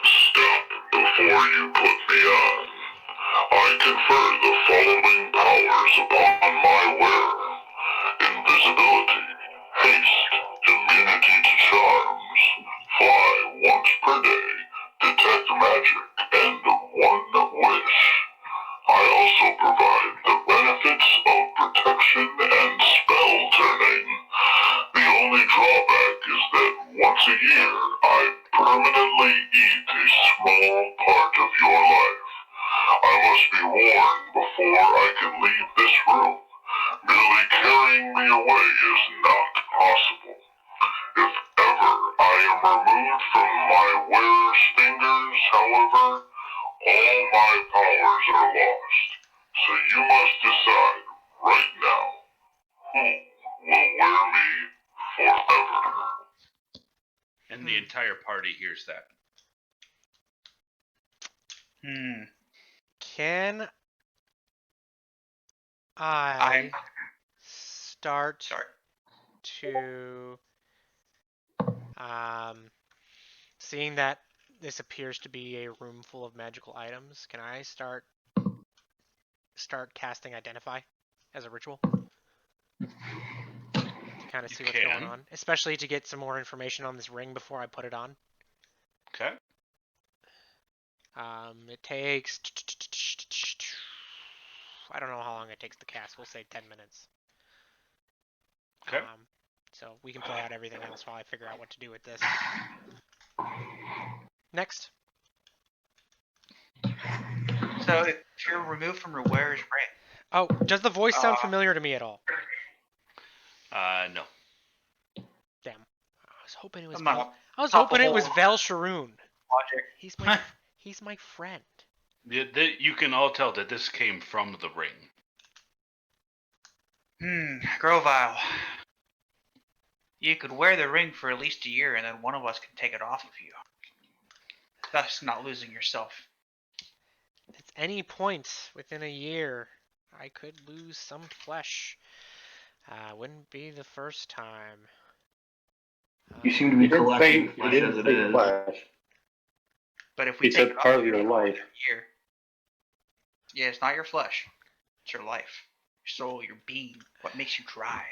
Stop before you put me on. I confer the following powers upon my wearer. Invisibility, haste, immunity to charms, fly once per day, detect magic, and one wish. I also provide the benefits of protection and spell turning. The only drawback is that once a year I permanently eat a small part of your life. I must be warned before I can leave this room. Merely carrying me away is not possible. If ever I am removed from my wearer's fingers, however, all my powers are lost. So you must decide right now who will wear me forever. And the entire party hears that. Can I start to seeing that this appears to be a room full of magical items, can I start casting Identify as a ritual? To kind of see what's going on. Especially to get some more information on this ring before I put it on. Okay. It takes. I don't know how long it takes to cast. We'll say 10 minutes. Okay. So we can play out everything else while I figure out what to do with this. Next. So if you're removed from your wearer's ring, Oh, does the voice sound familiar to me at all? No. Damn. I was hoping it was. I'm not I was top hoping the it was whole Val Sharoon. logic. He's my friend. You can all tell that this came from the ring. Grovile. You could wear the ring for at least a year, and then one of us can take it off of you. Thus, not losing yourself. At any point within a year, I could lose some flesh. Wouldn't be the first time. You seem to be You didn't collecting say, flesh you as didn't it say is. flash. But if we He take said it off part of of you your life. in a year, yeah, it's not your flesh. It's your life, your soul, your being. What makes you drive?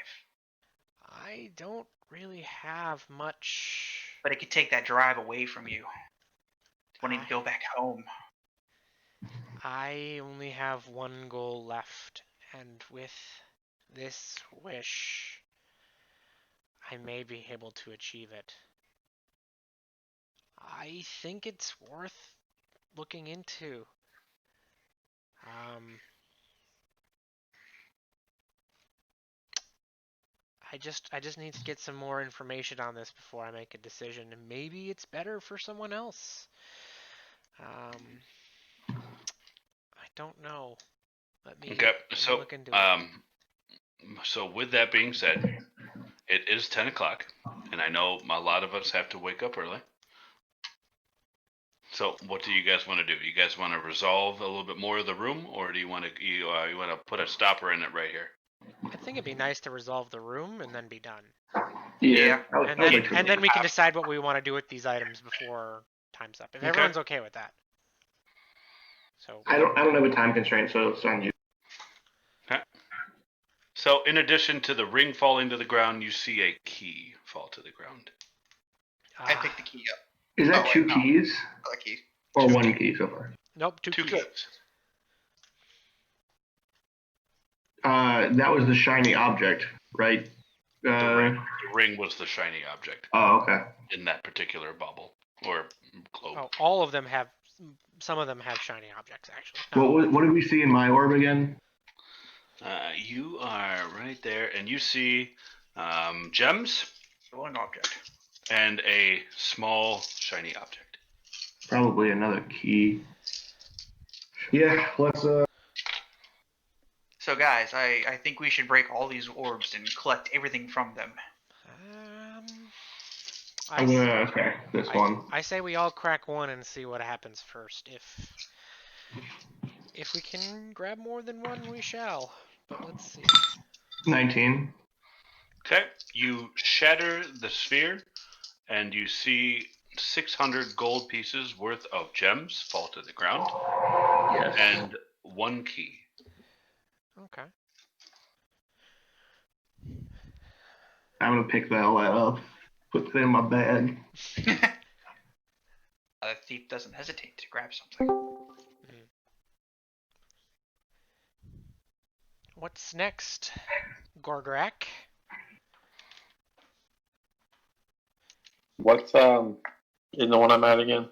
I don't really have much. But it could take that drive away from you. Wanting to go back home. I only have one goal left, and with this wish, I may be able to achieve it. I think it's worth looking into. I just need to get some more information on this before I make a decision, and maybe it's better for someone else. I don't know. Let me look into it. So with that being said, it is 10 o'clock, and I know a lot of us have to wake up early. So what do you guys want to do? You guys want to resolve a little bit more of the room, or do you want to put a stopper in it right here? I think it'd be nice to resolve the room and then be done. Yeah. And then we can decide what we want to do with these items before time's up. If everyone's okay with that. So I don't have a time constraint, so it's on you. Okay. So in addition to the ring falling to the ground, you see a key fall to the ground. I picked the key up. Is that two keys? Other key. Or one key so far? Nope, two keys. That was the shiny object, right? The ring was the shiny object. Oh, okay. In that particular bubble or globe. Oh, all of them have. Some of them have shiny objects, actually. What did we see in my orb again? You are right there, and you see gems. One object. And a small shiny object. Probably another key. Yeah, let's So guys, I think we should break all these orbs and collect everything from them. I'm gonna crack this one. I say we all crack one and see what happens first. If we can grab more than one, we shall. But let's see. 19. Okay, you shatter the sphere, and you see 600 gold pieces worth of gems fall to the ground. Yes. And one key. Okay. I'm gonna pick that all up, put it in my bag. The thief doesn't hesitate to grab something. What's next, Gorgrak? What's in the one I'm at again?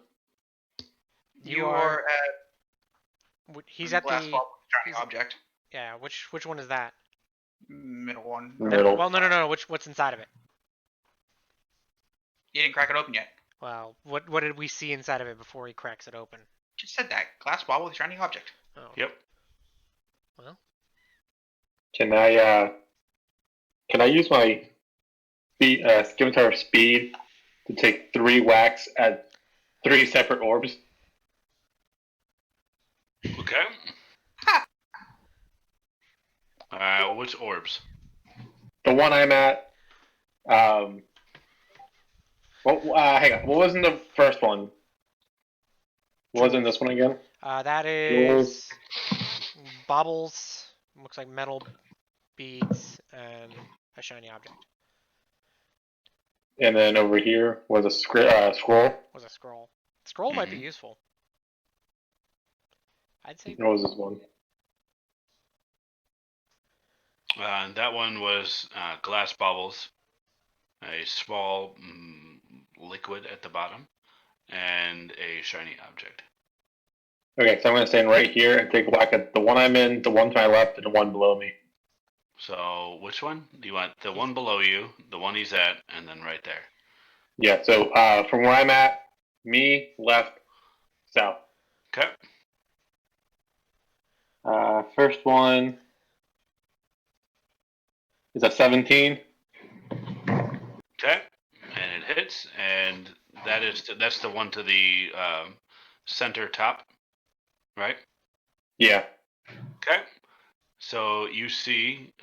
You are at. He's at glass the ball with shiny object. Yeah. Which one is that? Middle one. Middle. Well, no. What's inside of it? You didn't crack it open yet. Well, what did we see inside of it before he cracks it open? Just said that glass ball with shiny object. Oh. Yep. Well. Can I use my scimitar speed to take 3 whacks at 3 separate orbs? Okay. Which orbs? The one I'm at. Hang on. What was in the first one? What was in this one again? That is baubles. Looks like metal beads and a shiny object. And then over here was a scroll. Was a scroll. Scroll might be useful. I'd say What was this one? That one was glass bubbles, a small liquid at the bottom, and a shiny object. Okay, so I'm gonna stand right here and take a whack at the one I'm in, the one to my left, and the one below me. So which one? Do you want the one below you, the one he's at, and then right there? Yeah. So from where I'm at, me left, south. Okay. First one is a 17. Okay. And it hits, and that's the one to the center top, right? Yeah. Okay. So you see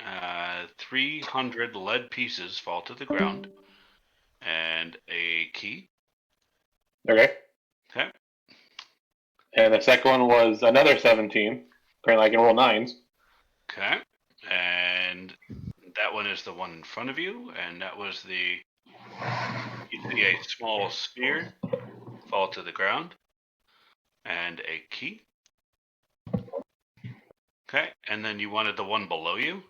300 lead pieces fall to the ground, and a key. Okay. Okay. And the second one was another 17. Apparently, I can roll nines. Okay. And that one is the one in front of you, and that was you see a small sphere fall to the ground, and a key. Okay. And then you wanted the one below you?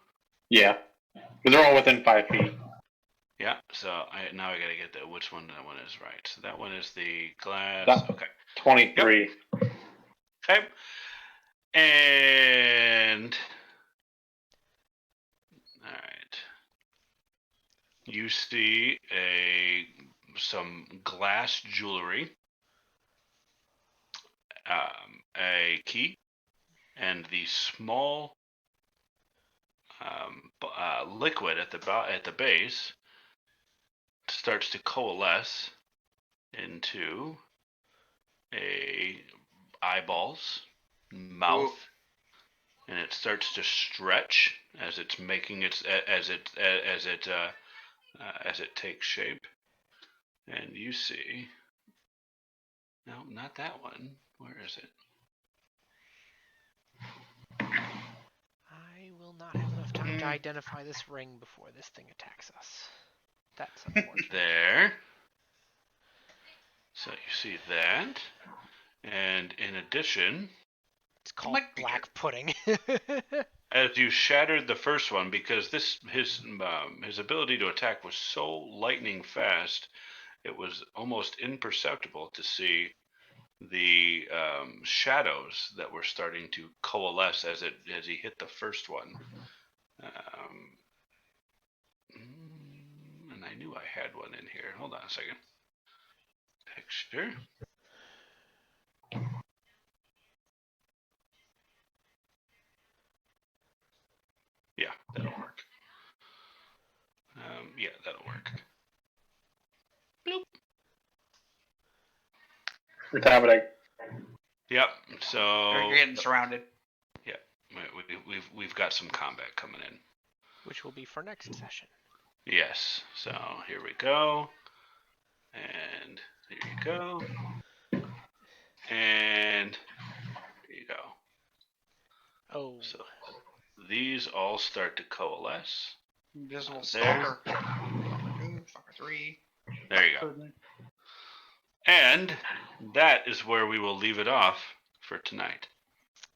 Yeah. Because they're all within 5 feet. Yeah, so now I gotta get which one that one is right. So that one is the glass. That- Okay. 23. Yep. Okay. And all right. You see some glass jewelry, a key, and the small liquid at the base starts to coalesce into a eyeballs, mouth, and it starts to stretch as it's making as it takes shape. And you see, no, not that one. Where is it? I will not have enough time to identify this ring before this thing attacks us. That's unfortunate. There. So you see that, and in addition, It's called black pudding. as you shattered the first one, because his ability to attack was so lightning fast, it was almost imperceptible to see the shadows that were starting to coalesce as he hit the first one. And I knew I had one in here. Hold on a second. Texture. Yeah, that'll work. Yeah, that'll work. Bloop. It's happening. Yep. So We're getting surrounded. Yeah, we've got some combat coming in. Which will be for next session. Yes. So here we go, and here you go, and here you go. Oh. So these all start to coalesce. Invisible There. Stalker. Stalker 3. There you go. And that is where we will leave it off for tonight.